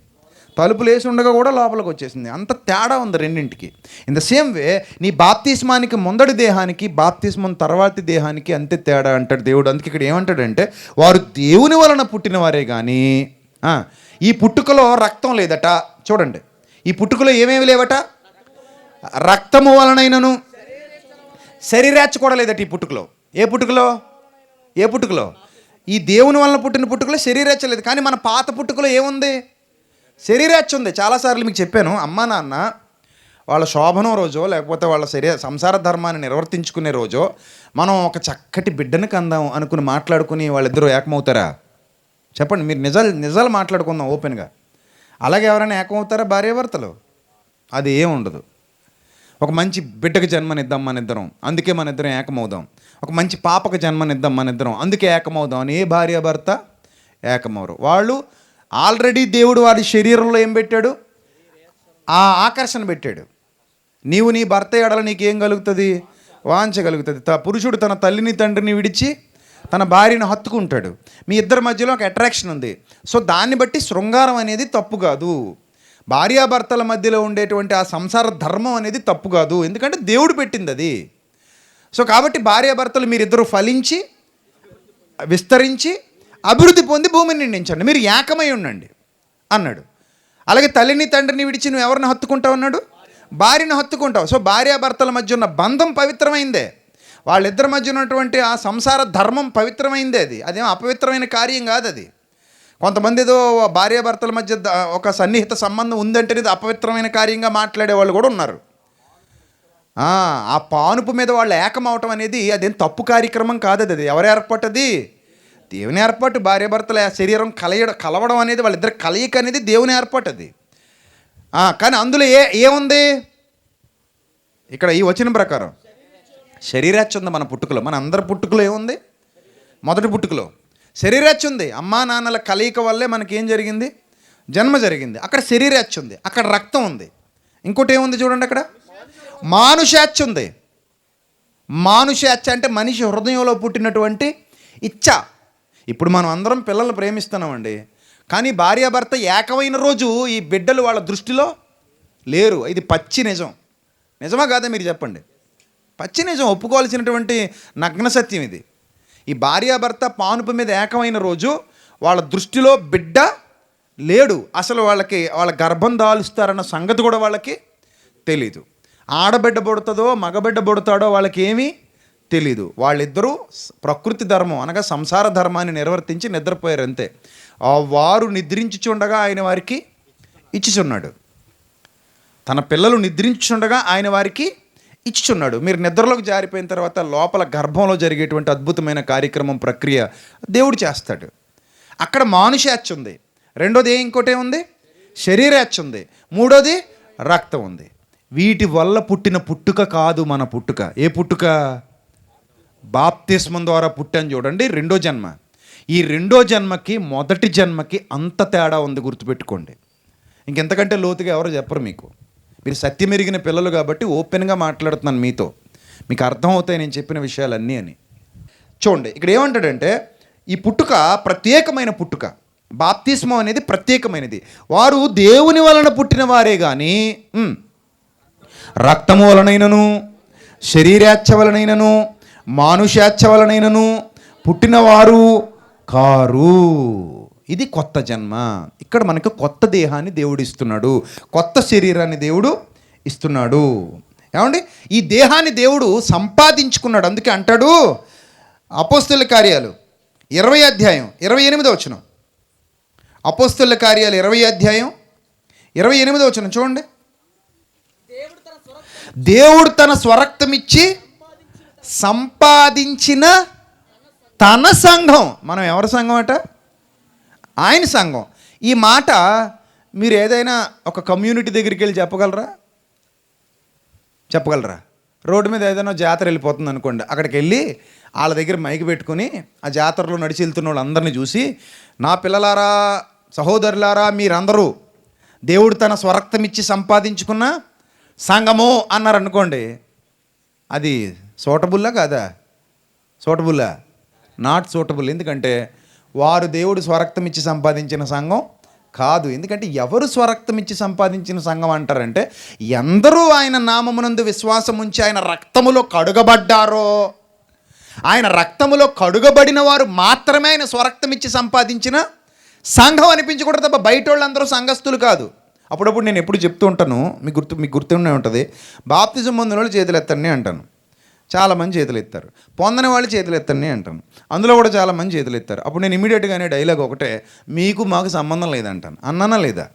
తలుపులు వేసి ఉండగా కూడా లోపలికి వచ్చేసింది. అంత తేడా ఉంది రెండింటికి. ఇన్ ద సేమ్ వే నీ బాప్తిస్మానికి ముందడి దేహానికి, బాప్తిస్మం తర్వాతి దేహానికి అంతే తేడా అంటాడు దేవుడు. అందుకే ఇక్కడ ఏమంటాడంటే, వారు దేవుని వలన పుట్టిన వారే కానీ ఈ పుట్టుకలో రక్తం లేదట. చూడండి, ఈ పుట్టుకలో ఏమేమి లేవట? రక్తము వలనైనను శరీరాచ్చ కూడా లేదట ఈ పుట్టుకలో. ఏ పుట్టుకలో? ఏ పుట్టుకలో? ఈ దేవుని వలన పుట్టిన పుట్టుకలో శరీరాచ్చ లేదు. కానీ మన పాత పుట్టుకలో ఏముంది? శరీరాచ్చ ఉంది. చాలాసార్లు మీకు చెప్పాను, అమ్మా నాన్న వాళ్ళ శోభనం రోజో లేకపోతే వాళ్ళ సంసార ధర్మాన్ని నిర్వర్తించుకునే రోజో మనం ఒక చక్కటి బిడ్డను కందాం అనుకుని మాట్లాడుకుని వాళ్ళిద్దరూ ఏకమవుతారా? చెప్పండి, మీరు నిజాలు మాట్లాడుకుందాం ఓపెన్గా. అలాగే ఎవరైనా ఏకమవుతారా భార్యాభర్తలు? అది ఏముండదు. ఒక మంచి బిడ్డకు జన్మనిద్దాం మన ఇద్దరం, అందుకే మన ఇద్దరం ఏకమవుదాం. ఒక మంచి పాపకు జన్మనిద్దాం మన ఇద్దరం, అందుకే ఏకమవుదాం అని ఏ భార్యాభర్త ఏకమవరు. వాళ్ళు ఆల్రెడీ దేవుడు వారి శరీరంలో ఏం పెట్టాడు? ఆ ఆకర్షణ పెట్టాడు. నీవు నీ భర్త ఎడల నీకేం కలుగుతుంది? వాంఛ కలుగుతుంది. పురుషుడు తన తల్లిని తండ్రిని విడిచి తన భార్యను హత్తుకుంటాడు. మీ ఇద్దరి మధ్యలో ఒక అట్రాక్షన్ ఉంది. సో దాన్ని బట్టి శృంగారం అనేది తప్పు కాదు. భార్యాభర్తల మధ్యలో ఉండేటువంటి ఆ సంసార ధర్మం అనేది తప్పు కాదు, ఎందుకంటే దేవుడు పెట్టింది అది. సో కాబట్టి భార్యాభర్తలు మీరిద్దరూ ఫలించి విస్తరించి అభివృద్ధి పొంది భూమిని నిండించండి, మీరు ఏకమై ఉండండి అన్నాడు. అలాగే తల్లిని తండ్రిని విడిచి నువ్వు ఎవరిని హత్తుకుంటావు అన్నాడు? భార్యను హత్తుకుంటావు. సో భార్యాభర్తల మధ్య ఉన్న బంధం పవిత్రమైందే. వాళ్ళిద్దరి మధ్య ఉన్నటువంటి ఆ సంసార ధర్మం పవిత్రమైందే. అదేం అపవిత్రమైన కార్యం కాదు అది. కొంతమంది ఏదో భార్యాభర్తల మధ్య ఒక సన్నిహిత సంబంధం ఉందంటే ఇది అపవిత్రమైన కార్యంగా మాట్లాడే వాళ్ళు కూడా ఉన్నారు. ఆ పానుపు మీద వాళ్ళు ఏకమవటం అనేది అదేం తప్పు కార్యక్రమం కాదు. అది ఎవరు ఏర్పాటు? అది దేవుని ఏర్పాటు. భార్యాభర్తల శరీరం కలవడం అనేది, వాళ్ళిద్దరు కలయిక అనేది దేవుని ఏర్పాటు అది. కానీ అందులో ఏముంది? ఇక్కడ ఈ వచనం ప్రకారం శరీరాచ్చ ఉంది మన పుట్టుకలో. మన అందరి పుట్టుకలో ఏముంది? మొదటి పుట్టుకలో శరీరాచ్చ ఉంది. అమ్మా నాన్నల కలయిక వల్లే మనకేం జరిగింది? జన్మ జరిగింది. అక్కడ శరీరాచ్చ ఉంది, అక్కడ రక్తం ఉంది. ఇంకోటి ఏముంది చూడండి, అక్కడ మానుషాచ్చ ఉంది. మానుషాచ్చ అంటే మనిషి హృదయంలో పుట్టినటువంటి ఇచ్చ. ఇప్పుడు మనం అందరం పిల్లల్ని ప్రేమిస్తున్నామండి, కానీ భార్యాభర్త ఏకమైన రోజు ఈ బిడ్డలు వాళ్ళ దృష్టిలో లేరు. ఇది పచ్చి నిజం. నిజమా కాదా మీరు చెప్పండి? పచ్చి నిజం, ఒప్పుకోవాల్సినటువంటి నగ్న సత్యం ఇది. ఈ భార్యాభర్త పానుపు మీద ఏకమైన రోజు వాళ్ళ దృష్టిలో బిడ్డ లేడు. అసలు వాళ్ళ గర్భం దాలుస్తారన్న సంగతి కూడా వాళ్ళకి తెలీదు. ఆడబిడ్డ పుడతాడో మగబిడ్డ పుడతాడో వాళ్ళకి ఏమీ తెలీదు. వాళ్ళిద్దరూ ప్రకృతి ధర్మం అనగా సంసార ధర్మాన్ని నిర్వర్తించి నిద్రపోయారు అంతే. వారు నిద్రించుచుండగా ఆయన వారికి ఇచ్చుచున్నాడు. తన పిల్లలు నిద్రించుచుండగా ఆయన వారికి ఇచ్చుచున్నాడు. మీరు నిద్రలోకి జారిపోయిన తర్వాత లోపల గర్భంలో జరిగేటువంటి అద్భుతమైన కార్యక్రమం ప్రక్రియ దేవుడు చేస్తాడు. అక్కడ మానుషాచ్చ ఉంది. రెండోది ఇంకోటి ఉంది? శరీరాచ్చ ఉంది. మూడోది రక్తం ఉంది. వీటి వల్ల పుట్టిన పుట్టుక కాదు మన పుట్టుక. ఏ పుట్టుక? బాప్తిస్మం ద్వారా పుట్టాను చూడండి, రెండో జన్మ. ఈ రెండో జన్మకి మొదటి జన్మకి అంత తేడా ఉంది, గుర్తుపెట్టుకోండి. ఇంకెంతకంటే లోతుగా ఎవరు చెప్పరు మీకు. మీరు సత్యమెరిగిన పిల్లలు కాబట్టి ఓపెన్గా మాట్లాడుతున్నాను మీతో, మీకు అర్థమవుతాయి నేను చెప్పిన విషయాలన్నీ అని. చూడండి ఇక్కడ ఏమంటాడంటే, ఈ పుట్టుక ప్రత్యేకమైన పుట్టుక. బాప్తిస్మం అనేది ప్రత్యేకమైనది. వారు దేవుని వలన పుట్టిన వారే కానీ రక్తము వలనైనను, శరీరేచ్ఛ వలనైనను, మానుషేచ్ఛ వలనైనను పుట్టినవారు కారు. ఇది కొత్త జన్మ. ఇక్కడ మనకు కొత్త దేహాన్ని దేవుడు ఇస్తున్నాడు, కొత్త శరీరాన్ని దేవుడు ఇస్తున్నాడు. ఏమండి, ఈ దేహాన్ని దేవుడు సంపాదించుకున్నాడు. అందుకే అంటాడు అపోస్తలుల కార్యాలు 20 అధ్యాయం 28వ వచనం. అపోస్తలుల కార్యాలు 20 అధ్యాయం 28వ వచనం చూడండి. దేవుడు తన స్వరక్తం ఇచ్చి సంపాదించిన తన సంఘం. మనం ఎవరి సంఘం అట? ఆయన సంఘం. ఈ మాట మీరు ఏదైనా ఒక కమ్యూనిటీ దగ్గరికి వెళ్ళి చెప్పగలరా? రోడ్డు మీద ఏదైనా జాతర వెళ్ళిపోతుంది అనుకోండి, అక్కడికి వెళ్ళి వాళ్ళ దగ్గర మైకి పెట్టుకుని ఆ జాతరలో నడిచి వెళ్తున్న వాళ్ళందరినీ చూసి, నా పిల్లలారా, సహోదరులారా, మీరందరూ దేవుడు తన స్వరక్తం ఇచ్చి సంపాదించుకున్న సంఘము అన్నారు అనుకోండి, అది సూటబుల్లా కాదా? సూటబుల్లా? Not suitable. ఎందుకంటే వారు దేవుడు స్వరక్తం ఇచ్చి సంపాదించిన సంఘం కాదు. ఎందుకంటే ఎవరు స్వరక్తం ఇచ్చి సంపాదించిన సంఘం అంటారంటే, ఎందరూ ఆయన నామమునందు విశ్వాసం ఉంచి ఆయన రక్తములో కడుగబడ్డారో, ఆయన రక్తములో కడుగబడిన వారు మాత్రమే ఆయన స్వరక్తం ఇచ్చి సంపాదించిన సంఘం అనిపించకూడదు తప్ప బయట వాళ్ళందరూ సంఘస్థులు కాదు. అప్పుడప్పుడు నేను ఎప్పుడు చెప్తూ ఉంటాను, మీకు గుర్తుండే ఉంటుంది, బాప్తిజం పొందిన వాళ్ళు చేతులు ఎత్తండి అంటాను. చాలామంది చేతులు ఎత్తారు. పొందని వాళ్ళు చేతులు ఎత్తండి అంటాను. అందులో కూడా చాలామంది చేతులు ఎత్తారు. అప్పుడు నేను ఇమీడియట్గానే డైలాగ్ ఒకటే, మీకు మాకు సంబంధం లేదంటాను. అన్నానా లేదా?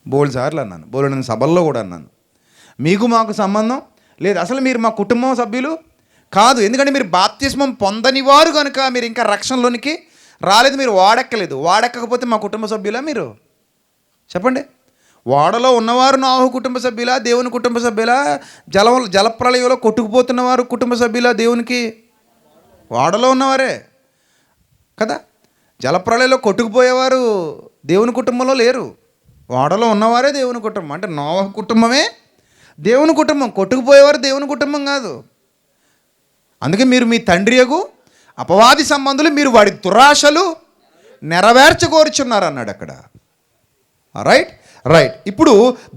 బోల్డ్ సార్లు అన్నాను, బోల్డ్ సభల్లో కూడా అన్నాను. మీకు మాకు సంబంధం లేదు, అసలు మీరు మా కుటుంబం సభ్యులు కాదు. ఎందుకంటే మీరు బాప్తిస్మం పొందని వారు కనుక మీరు ఇంకా రక్షణలోనికి రాలేదు, మీరు వాడెక్కలేదు. వాడెక్కకపోతే మా కుటుంబ సభ్యులా మీరు? చెప్పండి. వాడలో ఉన్నవారు నాహు కుటుంబ సభ్యులా, దేవుని కుటుంబ సభ్యులా? జలప్రళయంలో కొట్టుకుపోతున్నవారు కుటుంబ సభ్యులా దేవునికి? వాడలో ఉన్నవారే కదా. జలప్రళయంలో కొట్టుకుపోయేవారు దేవుని కుటుంబంలో లేరు, వాడలో ఉన్నవారే దేవుని కుటుంబం. అంటే నోవహు కుటుంబమే దేవుని కుటుంబం, కొట్టుకుపోయేవారు దేవుని కుటుంబం కాదు. అందుకే మీరు మీ తండ్రి యగు అపవాది సంబంధులు, మీరు వాడి దురాశలు నెరవేర్చకోరుచున్నారు అన్నాడు అక్కడ. రైట్. ఇప్పుడు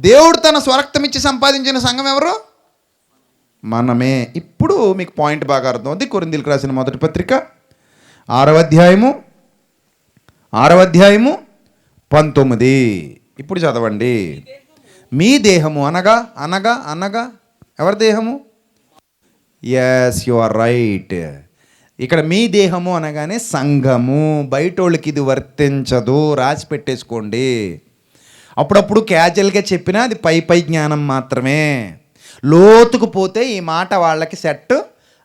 దేవుడు తన స్వరక్తం ఇచ్చి సంపాదించిన సంఘం ఎవరు? మనమే. ఇప్పుడు మీకు పాయింట్ బాగా అర్థమవుతుంది. కొరింథీయులకు రాసిన మొదటి పత్రిక 6వ అధ్యాయము 19. ఇప్పుడు చదవండి. మీ దేహము అనగా ఎవరి దేహము? Yes, you are right. ఇక్కడ మీ దేహము అనగానే సంఘము. బయటోళ్ళకి ఇది వర్తించదు, రాసి పెట్టేసుకోండి. అప్పుడప్పుడు క్యాజువల్గా చెప్పినా అది పై జ్ఞానం మాత్రమే. లోతుకు పోతే ఈ మాట వాళ్ళకి సెట్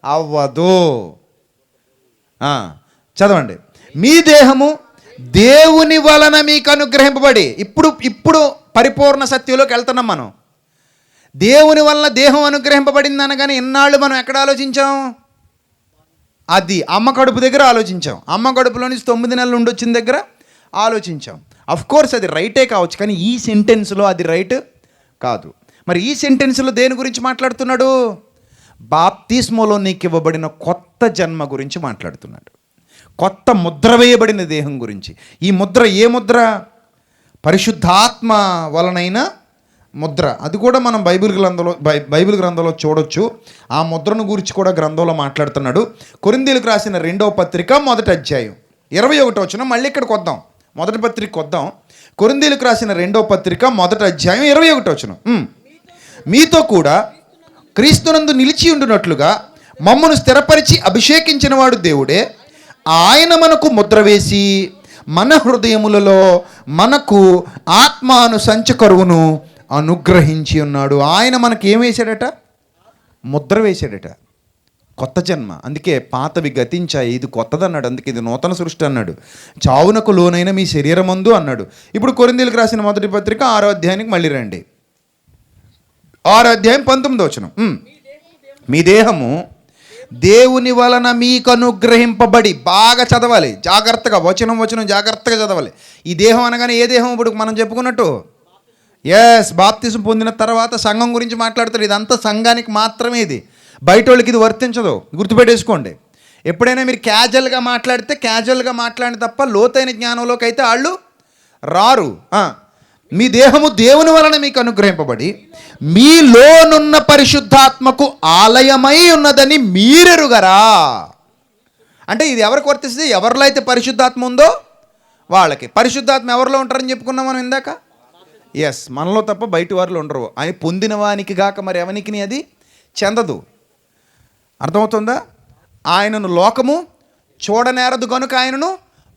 అవ్వదు. చదవండి. మీ దేహము దేవుని వలన మీకు అనుగ్రహింపబడి. ఇప్పుడు పరిపూర్ణ సత్యంలోకి వెళ్తున్నాం మనం. దేవుని వలన దేహం అనుగ్రహింపబడింది అనగానే ఇన్నాళ్ళు మనం ఎక్కడ ఆలోచించాం? అది అమ్మ కడుపు దగ్గర ఆలోచించాం. అమ్మ కడుపులో నుంచి 9 నెలలు ఉండొచ్చిన దగ్గర ఆలోచించాం. కోర్స్ అది రైటే కావచ్చు, కానీ ఈ సెంటెన్స్లో అది రైట్ కాదు. మరి ఈ సెంటెన్స్లో దేని గురించి మాట్లాడుతున్నాడు? బాప్తిస్మోలో నీకు ఇవ్వబడిన కొత్త జన్మ గురించి మాట్లాడుతున్నాడు. కొత్త ముద్ర వేయబడిన దేహం గురించి. ఈ ముద్ర ఏ ముద్ర? పరిశుద్ధాత్మ వలనైన ముద్ర. అది కూడా మనం బైబిల్ గ్రంథంలో చూడొచ్చు. ఆ ముద్రను గురించి కూడా గ్రంథంలో మాట్లాడుతున్నాడు. కొరింథీయులకు రాసిన 2వ పత్రిక 1వ అధ్యాయం 21వ వచనం. మళ్ళీ ఇక్కడికి వద్దాం, మొదటి పత్రిక వద్దాం. కొరింథీయులకు రాసిన 2వ పత్రిక 1వ అధ్యాయం 21వ వచనం. మీతో కూడా క్రీస్తునందు నిలిచి ఉండునట్లుగా మమ్మను స్థిరపరిచి అభిషేకించిన వాడు దేవుడే. ఆయన మనకు ముద్ర వేసి మన హృదయములలో మనకు ఆత్మాను సంచకరువును అనుగ్రహించి ఉన్నాడు. ఆయన మనకి ఏం వేశాడట? ముద్ర వేశాడట. కొత్త జన్మ. అందుకే పాతవి గతించాయి, ఇది కొత్తదన్నాడు. అందుకే ఇది నూతన సృష్టి అన్నాడు. చావునకు లోనైన మీ శరీరమందు అన్నాడు. ఇప్పుడు కొరింథీయులకు రాసిన మొదటి పత్రిక 6వ అధ్యాయానికి మళ్ళీ రండి. 6:19. మీ దేహము దేవుని వలన మీకు అనుగ్రహింపబడి, బాగా చదవాలి జాగ్రత్తగా, వచనం జాగ్రత్తగా చదవాలి. ఈ దేహం అనగానే ఏ దేహం? ఇప్పుడు మనం చెప్పుకున్నట్టు బాప్తిజం పొందిన తర్వాత సంఘం గురించి మాట్లాడతారు. ఇదంతా సంఘానికి మాత్రమే, ఇది బయట వాళ్ళకి ఇది వర్తించదు, గుర్తుపెట్టేసుకోండి. ఎప్పుడైనా మీరు క్యాజువల్గా మాట్లాడిన తప్ప లోతైన జ్ఞానంలోకి అయితే వాళ్ళు రారు. మీ దేహము దేవుని వలన మీకు అనుగ్రహింపబడి మీలోనున్న పరిశుద్ధాత్మకు ఆలయమై ఉన్నదని మీరెరుగరా. అంటే ఇది ఎవరికి వర్తిస్తుంది? ఎవరిలో అయితే పరిశుద్ధాత్మ ఉందో వాళ్ళకి. పరిశుద్ధాత్మ ఎవరిలో ఉంటారని చెప్పుకున్నాం మనం ఇందాక. మనలో తప్ప బయట వారిలో ఉండరు. అని పొందిన వానికి గాక మరి ఎవనికి అది చెందదు. అర్థమవుతుందా? ఆయనను లోకము చూడనేరదు కనుక ఆయనను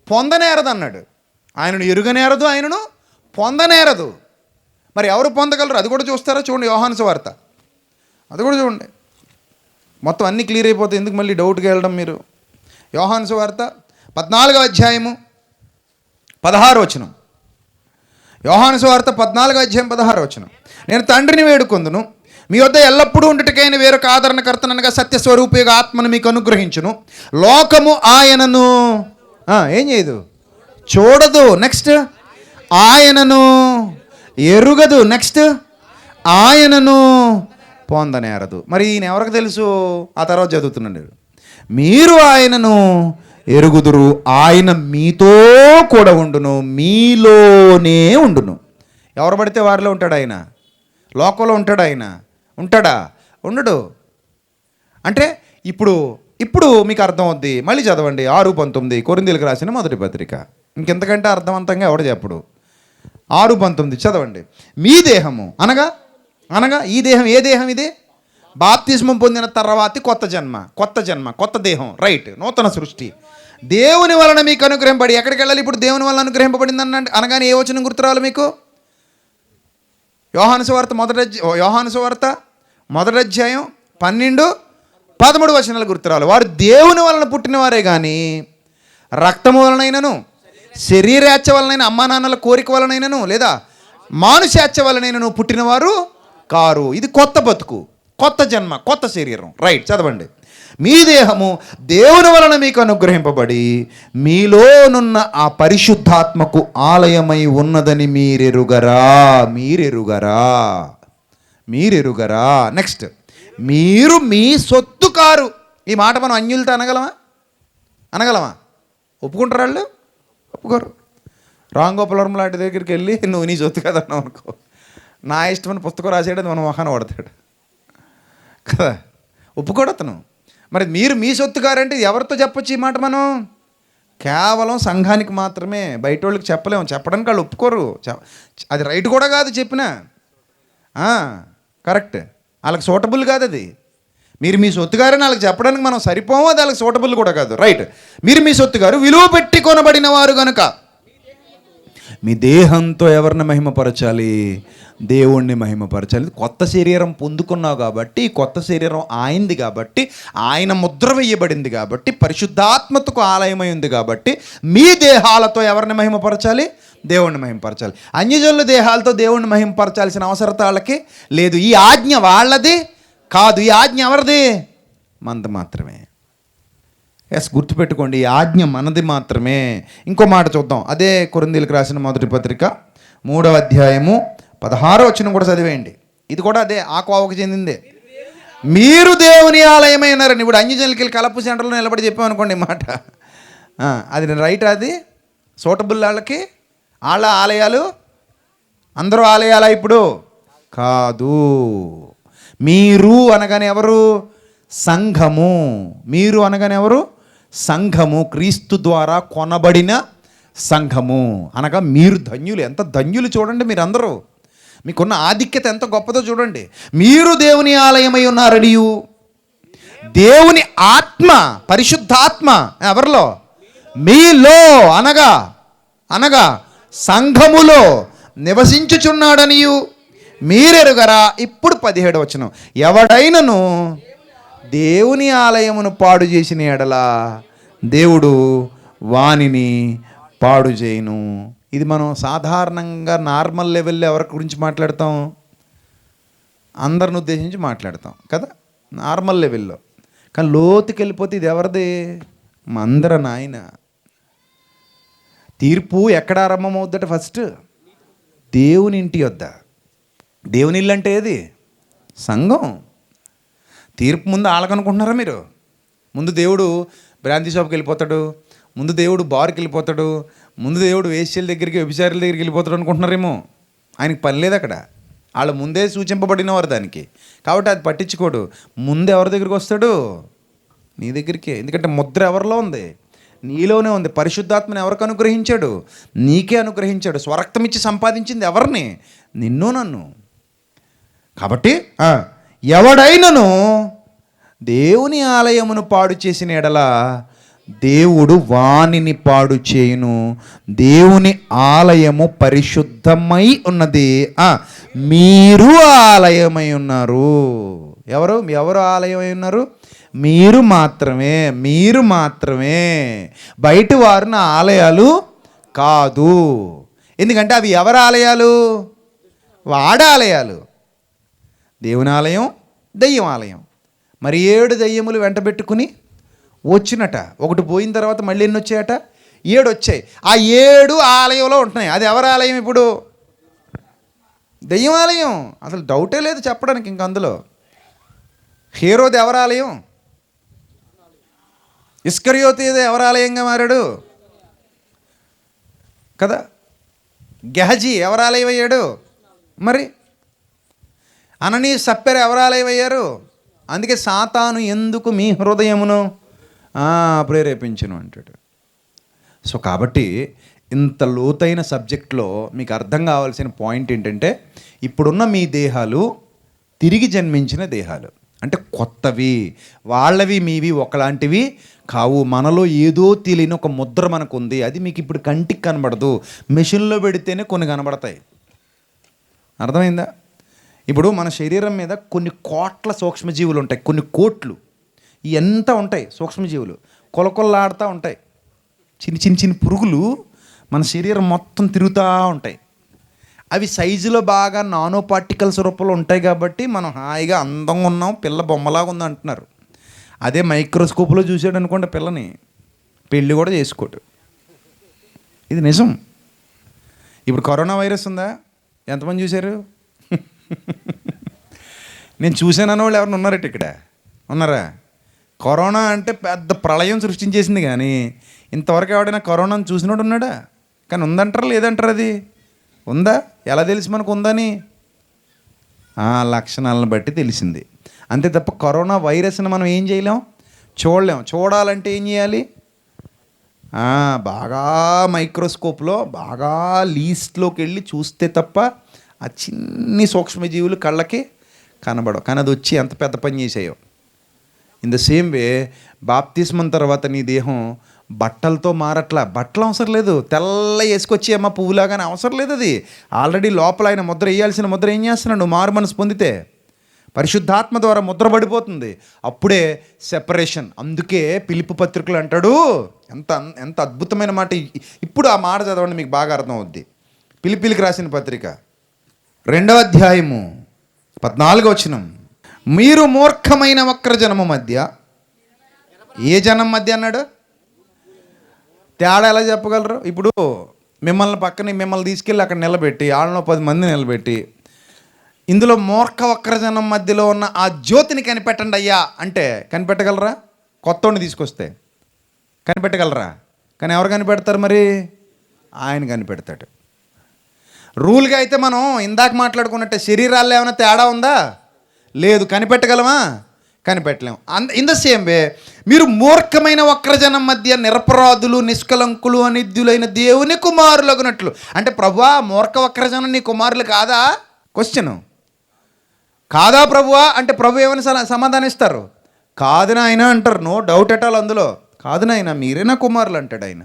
పొందనేరదు అన్నాడు. ఆయనను ఎరుగనేరదు, ఆయనను పొందనేరదు. మరి ఎవరు పొందగలరు? అది కూడా చూస్తారా? చూడండి యోహాను సువార్త, అది కూడా చూడండి. మొత్తం అన్నీ క్లియర్ అయిపోతాయి, ఎందుకు మళ్ళీ డౌట్కి వెళ్ళడం మీరు. యోహాను సువార్త 14:16. యోహాను సువార్త 14:16. నేను తండ్రిని వేడుకొందును, మీ వద్ద ఎల్లప్పుడూ ఉండుటకైన వేరొక ఆదరణకర్తనగా సత్యస్వరూపిగా ఆత్మను మీకు అనుగ్రహించును. లోకము ఆయనను ఏం చేయదు? చూడదు. నెక్స్ట్, ఆయనను ఎరుగదు. నెక్స్ట్, ఆయనను పొందనేరదు. మరి ఈయన ఎవరికి తెలుసు? ఆ తర్వాత చదువుతున్నాడు, మీరు ఆయనను ఎరుగుదురు, ఆయన మీతో కూడా ఉండును, మీలోనే ఉండును. ఎవరు పడితే వారిలో ఉంటాడు ఆయన? లోకంలో ఉంటాడు ఆయన? ఉంటాడా? ఉండడు. అంటే ఇప్పుడు మీకు అర్థం అవుద్ది. మళ్ళీ చదవండి 6:19 కొరింథీయులకు రాసిన మొదటి పత్రిక. ఇంకెంతకంటే అర్థవంతంగా ఎవడు చెప్పడు. 6:19 చదవండి. మీ దేహము అనగా ఈ దేహం ఏ దేహం? ఇది బాప్తిస్మం పొందిన తర్వాతి కొత్త జన్మ, కొత్త దేహం, రైట్, నూతన సృష్టి. దేవుని వలన మీకు అనుగ్రహింపబడి, ఎక్కడికి వెళ్ళాలి ఇప్పుడు? దేవుని వలన అనుగ్రహింపబడింది అనగానే ఏ వచనం గుర్తు రావాలి మీకు? యోహాను సువార్త 1:12-13 గుర్తు రావాలి. వారు దేవుని వలన పుట్టినవారే కానీ రక్తము వలనైనను, శరీరేచ్ఛ వలనైనా, అమ్మా నాన్నల కోరిక వలనైనను, లేదా మానుషేచ్ఛ వలనైనను పుట్టినవారు కారు. ఇది కొత్త బతుకు, కొత్త జన్మ, కొత్త శరీరం, రైట్. చదవండి. మీ దేహము దేవుని వలన మీకు అనుగ్రహింపబడి మీలోనున్న ఆ పరిశుద్ధాత్మకు ఆలయమై ఉన్నదని మీరెరుగరా. నెక్స్ట్, మీరు మీ సొత్తు కారు. ఈ మాట మనం అన్యులతో అనగలమా? ఒప్పుకుంటారు వాళ్ళు? ఒప్పుకోరు. రాంగోపాలవరం లాంటి దగ్గరికి వెళ్ళి నువ్వు నీ సొత్తు కదన్నావు అనుకో, నా ఇష్టమైన పుస్తకం రాసేయడం మనం మొహాన పడతాడు కదా, ఒప్పుకోడు అతను. మరి మీరు మీ సొత్తుగారంటే ఎవరితో చెప్పొచ్చు ఈ మాట? మనం కేవలం సంఘానికి మాత్రమే, బయట వాళ్ళకి చెప్పలేము. చెప్పడానికి వాళ్ళు ఒప్పుకోరు. అది రైట్ కూడా కాదు చెప్పినా, కరెక్ట్, వాళ్ళకి సూటబుల్ కాదు అది. మీరు మీ సొత్తుగారని వాళ్ళకి చెప్పడానికి మనం సరిపోము, అది వాళ్ళకి సూటబుల్ కూడా కాదు, రైట్. మీరు మీ సొత్తుగారు, విలువ పెట్టి కొనబడిన వారు కనుక మీ దేహంతో ఎవరిని మహిమపరచాలి? దేవుణ్ణి మహిమపరచాలి. కొత్త శరీరం పొందుకున్నావు కాబట్టి, కొత్త శరీరం ఆయనది కాబట్టి, ఆయన ముద్ర వేయబడింది కాబట్టి, పరిశుద్ధాత్మకు ఆలయమై ఉంది కాబట్టి, మీ దేహాలతో ఎవరిని మహిమపరచాలి? దేవుణ్ణి మహిమపరచాలి. అన్యజనుల దేహాలతో దేవుణ్ణి మహిమపరచాల్సిన అవసరత వాళ్ళకి లేదు. ఈ ఆజ్ఞ వాళ్ళది కాదు, ఈ ఆజ్ఞ ఎవరిది? మనది మాత్రమే. గుర్తుపెట్టుకోండి, ఈ ఆజ్ఞ మనది మాత్రమే. ఇంకో మాట చూద్దాం. అదే కొరింథీయులకు రాసిన మొదటి పత్రిక 3:16 కూడా చదివేయండి. ఇది కూడా అదే ఆ కోవకు చెందిందే. మీరు దేవుని ఆలయమై ఉన్నారని. ఇప్పుడు అన్యజనులకి కలపు సెంటర్లో నిలబడి చెప్పామనుకోండి మాట, అది రైట్? అది సూటబుల్ వాళ్ళకి? వాళ్ళ ఆలయాలు అందరూ ఆలయాలా ఇప్పుడు? కాదు. మీరు అనగానే ఎవరు? సంఘము. మీరు అనగానే ఎవరు? సంఘము, క్రీస్తు ద్వారా కొనబడిన సంఘము. అనగా మీరు ధన్యులు. ఎంత ధన్యులు చూడండి మీరందరూ. మీకున్న ఆధిక్యత ఎంత గొప్పదో చూడండి. మీరు దేవుని ఆలయమై ఉన్నారనియు దేవుని ఆత్మ, పరిశుద్ధాత్మ ఎవరిలో? మీలో అనగా సంఘములో నివసించుచున్నాడనియు మీరెరుగరా. ఇప్పుడు 17వ వచనం, ఎవడైనను దేవుని ఆలయమును పాడు చేసిన ఎడల దేవుడు వానిని పాడు చేయను. ఇది మనం సాధారణంగా నార్మల్ లెవెల్లో ఎవరి గురించి మాట్లాడతాం? అందరిని ఉద్దేశించి మాట్లాడతాం కదా, నార్మల్ లెవెల్లో. కానీ లోతుకి వెళ్ళిపోతే ఇది ఎవరిది? మందర నాయన. తీర్పు ఎక్కడ ఆరంభమవుద్దట? ఫస్ట్ దేవుని ఇంటి వద్ద. దేవుని ఇల్లు అంటే ఏది? సంఘం. తీర్పు ముందు ఆళ్ళకనుకుంటున్నారా మీరు? ముందు దేవుడు బ్రాంతి షాప్కి వెళ్ళిపోతాడు, ముందు దేవుడు బార్కి వెళ్ళిపోతాడు, ముందు దేవుడు వేశ్యల దగ్గరికి, వ్యభిచారుల దగ్గరికి వెళ్ళిపోతాడు అనుకుంటున్నారేమో. ఆయనకి పని లేదు అక్కడ. వాళ్ళు ముందే సూచింపబడినవారు దానికి, కాబట్టి అది పట్టించుకోడు. ముందు ఎవరి దగ్గరికి వస్తాడు? నీ దగ్గరికే. ఎందుకంటే ముద్ర ఎవరిలో ఉంది? నీలోనే ఉంది. పరిశుద్ధాత్మని ఎవరికి అనుగ్రహించాడు? నీకే అనుగ్రహించాడు. స్వరక్తం ఇచ్చి సంపాదించింది ఎవరిని? నిన్ను, నన్ను. కాబట్టి ఎవడైనను దేవుని ఆలయమును పాడు చేసిన ఎడల దేవుడు వానిని పాడు చేయును. దేవుని ఆలయము పరిశుద్ధమై ఉన్నది, మీరు ఆలయమై ఉన్నారు. ఎవరు ఆలయమై ఉన్నారు? మీరు మాత్రమే. మీరు మాత్రమే. బయట వారు నా ఆలయాలు కాదు. ఎందుకంటే అవి ఎవరి ఆలయాలు? వాడి ఆలయాలు. దేవుని ఆలయం, దెయ్యం ఆలయం. మరి 7 దెయ్యములు వెంటబెట్టుకుని వచ్చినట. ఒకటి పోయిన తర్వాత మళ్ళీ ఎన్ని వచ్చాయట? 7 వచ్చాయి. ఆ 7 ఆలయంలో ఉంటున్నాయి. అది ఎవరి ఆలయం ఇప్పుడు? దెయ్యం ఆలయం. అసలు డౌటే లేదు చెప్పడానికి ఇంక అందులో. హేరోది ఎవరి ఆలయం? ఇస్కరియోతు ఎవరి ఆలయంగా మారాడు కదా? గెహజీ ఎవరి ఆలయం అయ్యాడు? మరి అననీ సప్పెర ఎవరి ఆలయం అయ్యారు? అందుకే సాతాను ఎందుకు మీ హృదయమును ప్రేరేపించును అంటాడు. సో కాబట్టి ఇంత లోతైన సబ్జెక్ట్లో మీకు అర్థం కావాల్సిన పాయింట్ ఏంటంటే, ఇప్పుడున్న మీ దేహాలు తిరిగి జన్మించిన దేహాలు, అంటే కొత్తవి. వాళ్ళవి మీవి ఒకలాంటివి కావు. మనలో ఏదో తెలియని ఒక ముద్ర మనకు ఉంది. అది మీకు ఇప్పుడు కంటికి కనబడదు, మెషిన్లో పెడితేనే కొన్ని కనబడతాయి. అర్థమైందా? ఇప్పుడు మన శరీరం మీద కొన్ని కోట్ల సూక్ష్మజీవులు ఉంటాయి, కొన్ని కోట్లు. ఎంత ఉంటాయి సూక్ష్మజీవులు, కొలకొల్లాడుతూ ఉంటాయి. చిన్న పురుగులు మన శరీరం మొత్తం తిరుగుతూ ఉంటాయి. అవి సైజులో బాగా నానో పార్టికల్స్ రూపంలో ఉంటాయి కాబట్టి మనం హాయిగా అందంగా ఉన్నాం, పిల్ల బొమ్మలాగా ఉంది అంటున్నారు. అదే మైక్రోస్కోప్లో చూసాడు అనుకోండి పిల్లని, పెళ్ళి కూడా చేసుకోడు. ఇది నిజం. ఇప్పుడు కరోనా వైరస్ ఉందా? ఎంతమంది చూశారు? నేను చూశానన్న వాళ్ళు ఎవరైనా ఉన్నారట ఇక్కడ? ఉన్నారా? కరోనా అంటే పెద్ద ప్రళయం సృష్టించేసింది, కానీ ఇంతవరకు ఎవడైనా కరోనాను చూసినోడు ఉన్నాడా? కానీ ఉందంటారా లేదంటారు? అది ఉందా? ఎలా తెలిసి మనకు ఉందని? లక్షణాలను బట్టి తెలిసింది. అంతే తప్ప కరోనా వైరస్ని మనం ఏం చేయలేం, చూడలేం. చూడాలంటే ఏం చేయాలి? బాగా మైక్రోస్కోప్లో బాగా లీస్ట్లోకి వెళ్ళి చూస్తే తప్ప ఆ చిన్ని సూక్ష్మజీవులు కళ్ళకి కనబడవు. కానీ అది వచ్చి ఎంత పెద్ద పని చేసాయో. ఇన్ ద సేమ్ వే బాప్తిస్మం తర్వాత నీ దేహం బట్టలతో మారట్లా. బట్టలు అవసరం లేదు, తెల్ల వేసుకొచ్చి అమ్మ పువ్వులాగానే అవసరం లేదు. అది ఆల్రెడీ లోపల ఆయన ముద్ర వేయాల్సిన ముద్ర ఏం చేస్తున్నాడు? నువ్వు మారు మనసు పొందితే పరిశుద్ధాత్మ ద్వారా ముద్ర పడిపోతుంది. అప్పుడే సెపరేషన్. అందుకే పిలుపు పత్రికలు అంటాడు. ఎంత అద్భుతమైన మాట. ఇప్పుడు ఆ మాట చదవండి, మీకు బాగా అర్థం అవుద్ది. పిలిపిలికి రాసిన పత్రిక 2వ అధ్యాయము 14వ వచనం. మీరు మూర్ఖమైన వక్రజనము మధ్య. ఏ జనం మధ్య అన్నాడు? తేడా ఎలా చెప్పగలరు? ఇప్పుడు మిమ్మల్ని తీసుకెళ్ళి అక్కడ నిలబెట్టి, ఆళ్ళలో 10 మంది నిలబెట్టి, ఇందులో మూర్ఖ వక్రజనం మధ్యలో ఉన్న ఆ జ్యోతిని కనిపెట్టండి అయ్యా అంటే కనిపెట్టగలరా? కొత్తోడిని తీసుకొస్తే కనిపెట్టగలరా? కానీ ఎవరు కనిపెడతారు మరి? ఆయన కనిపెడతాడు. రూల్గా అయితే మనం ఇందాక మాట్లాడుకున్నట్టే శరీరాల్లో ఏమైనా తేడా ఉందా? లేదు. కనిపెట్టగలమా? కనిపెట్టలేము. ఇన్ ద సేమ్ వే మీరు మూర్ఖమైన వక్రజనం మధ్య నిరపరాధులు, నిష్కలంకులు, అనిద్యులైన దేవుని కుమారులగునట్లు. అంటే ప్రభువా, మూర్ఖ వక్రజనం నీ కుమారులు కాదా? క్వశ్చను. కాదా ప్రభువా అంటే ప్రభు ఏమని సమాధానం ఇస్తారు? కాదు నాయన అంటారు. నో డౌట్ ఎట్ ఆల్ అందులో. కాదు నాయన, మీరే నా కుమారులు అంటాడు ఆయన.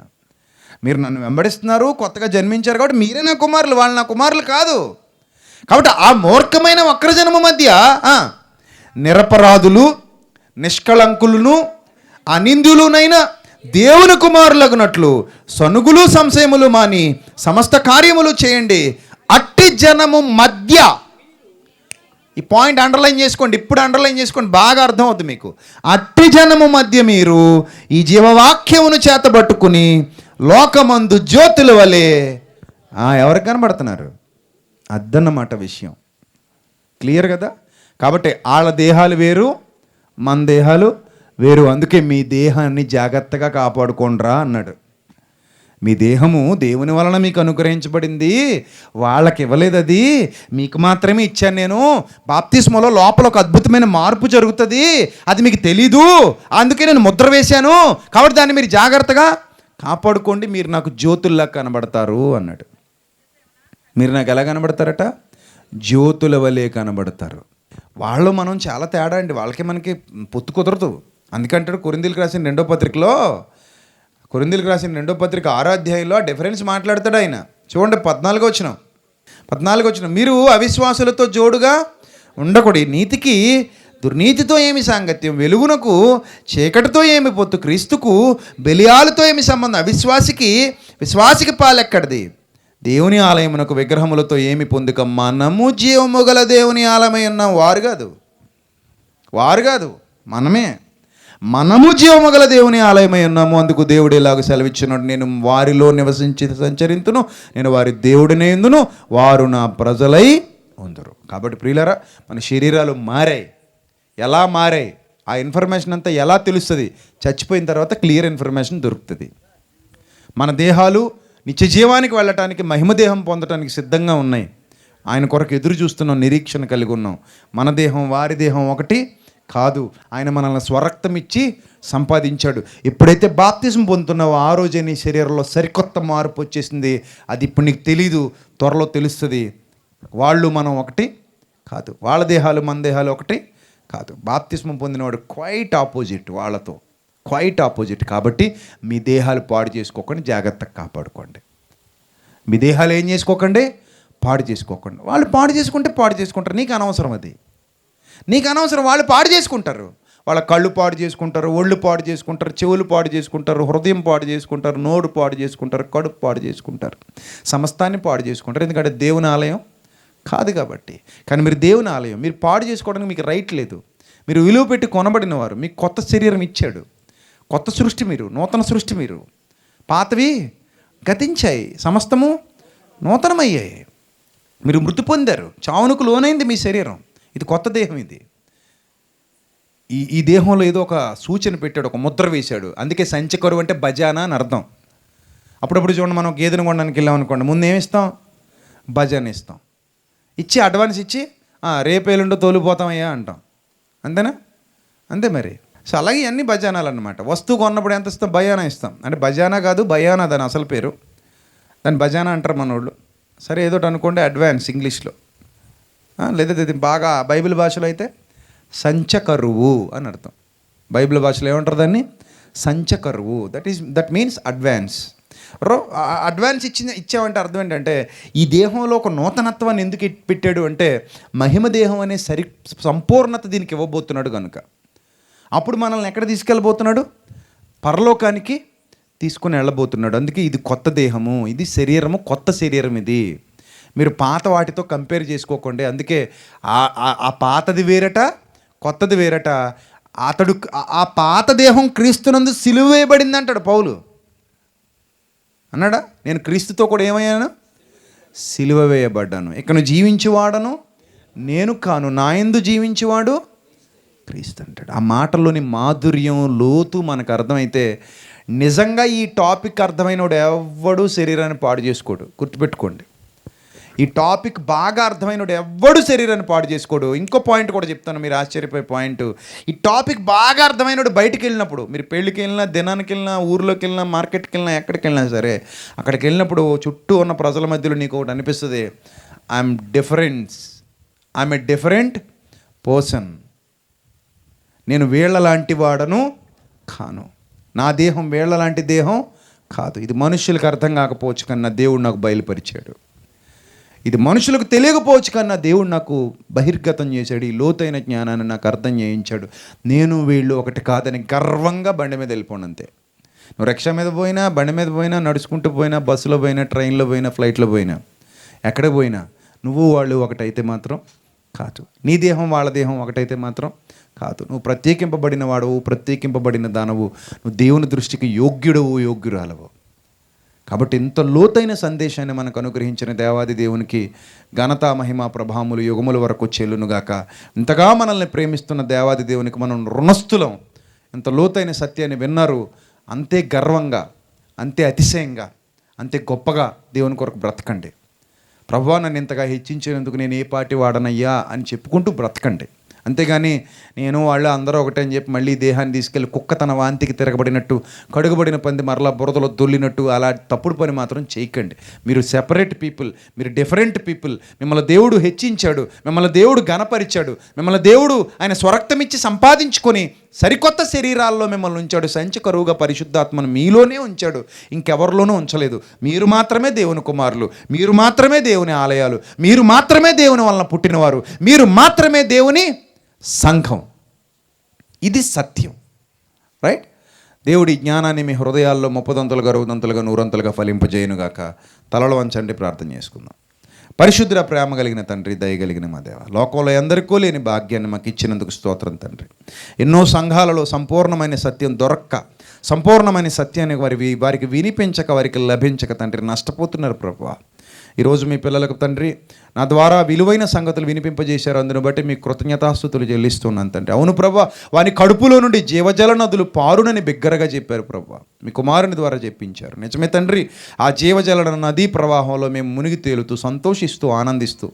మీరు నన్ను వెంబడిస్తున్నారు, కొత్తగా జన్మించారు కాబట్టి మీరే నా కుమారులు, వాళ్ళు నా కుమారులు కాదు. కాబట్టి ఆ మూర్ఖమైన వక్రజనము మధ్య నిరపరాధులు, నిష్కళంకులను, అనిందులునైన దేవుని కుమారులగునట్లు సనుగులు సంశయములు మాని సమస్త కార్యములు చేయండి. అట్టి జనము మధ్య ఈ పాయింట్ అండర్లైన్ చేసుకోండి, ఇప్పుడు అండర్లైన్ చేసుకోండి, బాగా అర్థమవుతుంది మీకు. అట్టి జనము మధ్య మీరు ఈ జీవవాక్యమును చేతబట్టుకుని లోకమందు జ్యోతుల వలె ఎవరికి కనబడుతున్నారు? అద్దన్నమాట విషయం. క్లియర్ కదా? కాబట్టి వాళ్ళ దేహాలు వేరు, మన దేహాలు వేరు. అందుకే మీ దేహాన్ని జాగ్రత్తగా కాపాడుకోండిరా అన్నాడు. మీ దేహము దేవుని వలన మీకు అనుగ్రహించబడింది, వాళ్ళకి ఇవ్వలేదు, అది మీకు మాత్రమే ఇచ్చాను నేను. బాప్తిస్మలో లోపల ఒక అద్భుతమైన మార్పు జరుగుతుంది, అది మీకు తెలీదు, అందుకే నేను ముద్ర వేశాను, కాబట్టి దాన్ని మీరు జాగ్రత్తగా కాపాడుకోండి, మీరు నాకు జ్యోతుల్లా కనబడతారు అన్నాడు. మీరు నాకు ఎలా కనబడతారట? జ్యోతుల వలె కనబడతారు. వాళ్ళు మనం చాలా తేడా అండి, వాళ్ళకి మనకి పొత్తు కుదరదు. అందుకంటాడు కొరింథీయులకు రాసిన 2వ పత్రికలో, కొరింథీయులకు రాసిన 2వ పత్రిక 6వ అధ్యాయంలో ఆ డిఫరెన్స్ మాట్లాడతాడు ఆయన. చూడండి 14వ వచనం, మీరు అవిశ్వాసులతో జోడుగా ఉండకూడదు, నీతికి దుర్నీతితో ఏమి సాంగత్యం, వెలుగునకు చీకటితో ఏమి పొత్తు, క్రీస్తుకు బెలియాలతో ఏమి సంబంధం, విశ్వాసికి పాలెక్కడిది, దేవుని ఆలయమునకు విగ్రహములతో ఏమి పొందుక, మనము జీవము గల దేవుని ఆలయమై ఉన్నాం. వారు కాదు మనము జీవము గల దేవుని ఆలయమై ఉన్నాము. అందుకు దేవుడు ఇలాగ సెలవిచ్చున్నాడు, నేను వారిలో నివసించి సంచరింతును, నేను వారి దేవుడినే ఎందును, వారు నా ప్రజలై ఉందరు. కాబట్టి ప్రియులారా, మన శరీరాలు మారాయి. ఎలా మారాయి? ఆ ఇన్ఫర్మేషన్ అంతా ఎలా తెలుస్తుంది? చచ్చిపోయిన తర్వాత క్లియర్ ఇన్ఫర్మేషన్ దొరుకుతుంది. మన దేహాలు నిత్య జీవానికి వెళ్ళటానికి, మహిమదేహం పొందటానికి సిద్ధంగా ఉన్నాయి. ఆయన కొరకు ఎదురు చూస్తున్నాం, నిరీక్షణ కలిగి ఉన్నాం. మన దేహం వారి దేహం ఒకటి కాదు. ఆయన మనల్ని స్వరక్తం ఇచ్చి సంపాదించాడు. ఎప్పుడైతే బాప్తిజం పొందుతున్నావో ఆ రోజే నీ శరీరంలో సరికొత్త మార్పు వచ్చేసింది. అది ఇప్పుడు నీకు తెలీదు, త్వరలో తెలుస్తుంది. వాళ్ళు మనం ఒకటి కాదు, వాళ్ళ దేహాలు మన దేహాలు ఒకటి కాదు. బాప్తిస్మం పొందినవాడు క్వైట్ ఆపోజిట్, వాళ్ళతో క్వైట్ ఆపోజిట్. కాబట్టి మీ దేహాలు పాడు చేసుకోకండి, జాగ్రత్తగా కాపాడుకోండి. మీ దేహాలు ఏం చేసుకోకండి? పాడు చేసుకోకండి. వాళ్ళు పాడు చేసుకుంటారు, నీకు అనవసరం, అది నీకు అనవసరం. వాళ్ళు పాడు చేసుకుంటారు, వాళ్ళ కళ్ళు పాడు చేసుకుంటారు, ఒళ్ళు పాడు చేసుకుంటారు, చెవులు పాడు చేసుకుంటారు, హృదయం పాడు చేసుకుంటారు, నోరు పాడు చేసుకుంటారు, కడుపు పాడు చేసుకుంటారు, సమస్తాన్ని పాడు చేసుకుంటారు. ఎందుకంటే దేవుని ఆలయం కాదు కాబట్టి. కానీ మీరు దేవుని ఆలయం, మీరు పాడు చేసుకోవడానికి మీకు రైట్ లేదు. మీరు విలువ పెట్టి కొనబడిన వారు, మీకు కొత్త శరీరం ఇచ్చాడు, కొత్త సృష్టి మీరు, నూతన సృష్టి మీరు. పాతవి గతించాయి, సమస్తము నూతనమయ్యాయి. మీరు మృతి పొందారు, చావునకు లోనైంది మీ శరీరం. ఇది కొత్త దేహం. ఇది ఈ దేహంలో ఏదో ఒక సూచన పెట్టాడు, ఒక ముద్ర వేశాడు. అందుకే సంచకరువు అంటే భజానా అని అర్థం. అప్పుడప్పుడు చూడండి, మనం గేదెను కొనడానికి వెళ్ళాం అనుకోండి, ముందు ఏమిస్తాం? భజన ఇస్తాం. ఇచ్చి అడ్వాన్స్ ఇచ్చి రేపేలుండో తోలిపోతామయ్యా అంటాం. అంతేనా? అంతే మరి. సో అలాగే అన్ని భజానాలు అన్నమాట. వస్తువు కొన్నప్పుడు ఎంత ఇస్తాం? భయానా ఇస్తాం. అంటే భజానా కాదు, భయానా దాని అసలు పేరు. దాన్ని భజానా అంటారు మనోళ్ళు. సరే ఏదోటి అనుకోండి, అడ్వాన్స్ ఇంగ్లీష్లో. లేదా ఇది బాగా బైబిల్ భాషలో అయితే సంచకరువు అని అర్థం. బైబిల్ భాషలో ఏమంటారు దాన్ని? సంచకరువు. That means advance. అడ్వాన్స్ ఇచ్చామంటే అర్థం ఏంటంటే, ఈ దేహంలో ఒక నూతనత్వాన్ని ఎందుకు పెట్టాడు అంటే, మహిమ దేహం అనే సంపూర్ణత దీనికి ఇవ్వబోతున్నాడు కనుక. అప్పుడు మనల్ని ఎక్కడ తీసుకెళ్ళబోతున్నాడు? పరలోకానికి తీసుకుని వెళ్ళబోతున్నాడు. అందుకే ఇది కొత్త దేహము, ఇది శరీరము, కొత్త శరీరం. ఇది మీరు పాత వాటితో కంపేర్ చేసుకోకండి. అందుకే ఆ పాతది వేరట, కొత్తది వేరట. ఆ పాత దేహం క్రీస్తునందు సిలువ వేయబడింది అంటాడు పౌలు. అన్నాడా? నేను క్రీస్తుతో కూడా ఏమయ్యాను? సిలువ వేయబడ్డాను. ఇక నువ్వు జీవించువాడను నేను కాను, నా యందు జీవించువాడు క్రీస్తు అంటాడు. ఆ మాటల్లోని మాధుర్యం, లోతు మనకు అర్థమైతే, నిజంగా ఈ టాపిక్ అర్థమైనవాడు ఎవ్వడూ శరీరాన్ని పాడు చేసుకోడు. గుర్తుపెట్టుకోండి, ఈ టాపిక్ బాగా అర్థమైనవాడు ఎవ్వడు శరీరాన్ని పాడు చేసుకోడు. ఇంకో పాయింట్ కూడా చెప్తాను, మీరు ఆశ్చర్యపోయే పాయింట్. ఈ టాపిక్ బాగా అర్థమైనవాడు బయటికి వెళ్ళినప్పుడు, మీరు పెళ్ళికి వెళ్ళినా, దినానికి వెళ్ళినా, ఊర్లోకి వెళ్ళినా, మార్కెట్కి వెళ్ళినా, ఎక్కడికి వెళ్ళినా సరే, అక్కడికి వెళ్ళినప్పుడు చుట్టూ ఉన్న ప్రజల మధ్యలో నీకు ఒకటి అనిపిస్తుంది, ఐఎమ్ ఏ డిఫరెంట్ పర్సన్. నేను వీళ్ళ లాంటి వాడను కాను, నా దేహం వీళ్ళ లాంటి దేహం కాదు. ఇది మనుషులకు అర్థం కాకపోవచ్చు, కన్నా దేవుడు నాకు బయలుపరిచాడు. ఇది మనుషులకు తెలియకపోవచ్చు, కన్నా దేవుడు నాకు బహిర్గతం చేశాడు. ఈ లోతైన జ్ఞానాన్ని నాకు అర్థం చేయించాడు. నేను వీళ్ళు ఒకటి కాదని గర్వంగా బండి మీద వెళ్ళిపోను. అంతే. నువ్వు రిక్షా మీద పోయినా, బండి మీద పోయినా, నడుచుకుంటూ పోయినా, బస్సులో పోయినా, ట్రైన్లో పోయినా, ఫ్లైట్లో పోయినా, ఎక్కడ పోయినా, నువ్వు వాళ్ళు ఒకటైతే మాత్రం కాదు. నీ దేహం వాళ్ళ దేహం ఒకటైతే మాత్రం కాదు. నువ్వు ప్రత్యేకింపబడిన వాడవు, ప్రత్యేకింపబడిన దానవు, నువ్వు దేవుని దృష్టికి యోగ్యుడవు, యోగ్యురాలవు. కాబట్టి ఇంత లోతైన సందేశాన్ని మనకు అనుగ్రహించిన దేవాది దేవునికి ఘనత, మహిమ, ప్రభావములు యుగముల వరకు చెల్లునుగాక. ఇంతగా మనల్ని ప్రేమిస్తున్న దేవాది దేవునికి మనం రుణస్థులం. ఇంత లోతైన సత్యాన్ని విన్నారు, అంతే గర్వంగా, అంతే అతిశయంగా, అంతే గొప్పగా దేవుని కొరకు బ్రతకండి. ప్రభువా నన్ను ఇంతగా హెచ్చించినందుకు నేను ఏ పాటి వాడనయ్యా అని చెప్పుకుంటూ బ్రతకండి. అంతేగాని నేను వాళ్ళు అందరూ ఒకటే అని చెప్పి మళ్ళీ దేహాన్ని తీసుకెళ్ళి కుక్క తన వాంతికి తిరగబడినట్టు, కడుగబడిన పంది మరలా బురదలో దొల్లినట్టు అలా తప్పుడు పని మాత్రం చేయకండి. మీరు సెపరేట్ పీపుల్, మీరు డిఫరెంట్ పీపుల్. మిమ్మల్ని దేవుడు హెచ్చించాడు, మిమ్మల్ని దేవుడు ఘనపరిచాడు, మిమ్మల్ని దేవుడు ఆయన స్వరక్తమిచ్చి సంపాదించుకొని సరికొత్త శరీరాల్లో మిమ్మల్ని ఉంచాడు. సంచి కరువుగా పరిశుద్ధాత్మను మీలోనే ఉంచాడు, ఇంకెవరిలోనూ ఉంచలేదు. మీరు మాత్రమే దేవుని కుమారులు, మీరు మాత్రమే దేవుని ఆలయాలు, మీరు మాత్రమే దేవుని వలన పుట్టినవారు, మీరు మాత్రమే దేవుని సంఘం. ఇది సత్యం, రైట్? దేవుడి జ్ఞానాన్ని మీ హృదయాల్లో 30 60 100 ఫలింపజేయునుగాక. తలలు వంచండి, ప్రార్థన చేసుకుందాం. పరిశుద్ధ ప్రేమ కలిగిన తండ్రి, దయగలిగిన మా దేవ, లోకంలో ఎందరికో లేని భాగ్యాన్ని మాకు ఇచ్చినందుకు స్తోత్రం తండ్రి. ఎన్నో సంఘాలలో సంపూర్ణమైన సత్యం దొరక్క, సంపూర్ణమైన సత్యాన్ని వారికి వినిపించక, వారికి లభించక తండ్రి నష్టపోతున్నారు ప్రభువా. ఈరోజు మీ పిల్లలకు తండ్రి నా ద్వారా విలువైన సంగతులు వినిపింపజేశారు, అందును బట్టి మీకు కృతజ్ఞతాస్తుతులు చెల్లిస్తున్నాను తండ్రి. అవును ప్రభువా, వాని కడుపులో నుండి జీవజల నదులు పారునని బిగ్గరగా చెప్పారు ప్రభువా. మీ కుమారుని ద్వారా చెప్పించారు. నిజమే తండ్రి, ఆ జీవజల నదీ ప్రవాహంలో మేము మునిగి తేలుతూ సంతోషిస్తూ ఆనందిస్తూ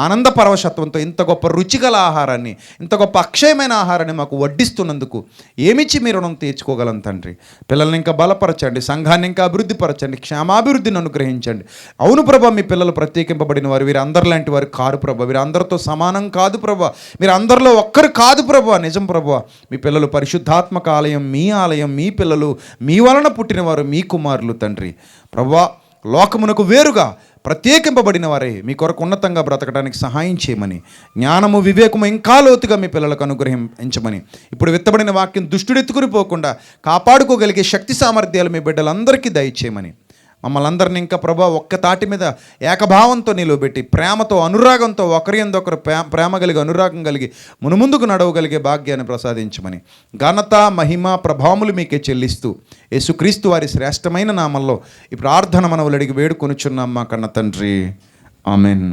ఆనంద పరవశత్వంతో ఇంత గొప్ప రుచిగల ఆహారాన్ని, ఇంత గొప్ప అక్షయమైన ఆహారాన్ని మాకు వడ్డిస్తున్నందుకు ఏమిచ్చి మీ రుణం తీర్చుకోగలం తండ్రి. పిల్లల్ని ఇంకా బలపరచండి, సంఘాన్ని ఇంకా అభివృద్ధిపరచండి, క్షేమాభివృద్ధిని అనుగ్రహించండి. అవును ప్రభా, మీ పిల్లలు ప్రత్యేకింపబడిన వారు, వీరు అందరు లాంటి వారు కారు ప్రభా, వీరు అందరితో సమానం కాదు ప్రభా, మీరు అందరిలో ఒక్కరు కాదు ప్రభా. నిజం ప్రభా, మీ పిల్లలు పరిశుద్ధాత్మక ఆలయం, మీ ఆలయం, మీ పిల్లలు మీ వలన పుట్టినవారు, మీ కుమారులు తండ్రి. ప్రభా, లోకమునకు వేరుగా ప్రత్యేకింపబడిన వారే మీ కొరకు ఉన్నతంగా బ్రతకడానికి సహాయం చేయమని, జ్ఞానము వివేకము ఇంకా లోతుగా మీ పిల్లలకు అనుగ్రహించమని, ఇప్పుడు విత్తబడిన వాక్యం దుష్టుడెత్తుకుని పోకుండా కాపాడుకోగలిగే శక్తి సామర్థ్యాలు మీ బిడ్డలందరికీ దయచేయమని, మమ్మల్ని అందరినీ ఇంకా ప్రభా ఒక్క తాటి మీద ఏకభావంతో నిలబెట్టి, ప్రేమతో, అనురాగంతో, ఒకరి యందొకరు ప్రేమ కలిగి, అనురాగం కలిగి మునుముందుకు నడవగలిగే భాగ్యాన్ని ప్రసాదించమని, ఘనత, మహిమ, ప్రభావములు మీకే చెల్లిస్తూ యేసుక్రీస్తు వారి శ్రేష్టమైన నామంలో ఈ ప్రార్థన మనవులు అడిగి వేడుకొనుచున్నాం మా కన్న తండ్రి. ఆమెన్.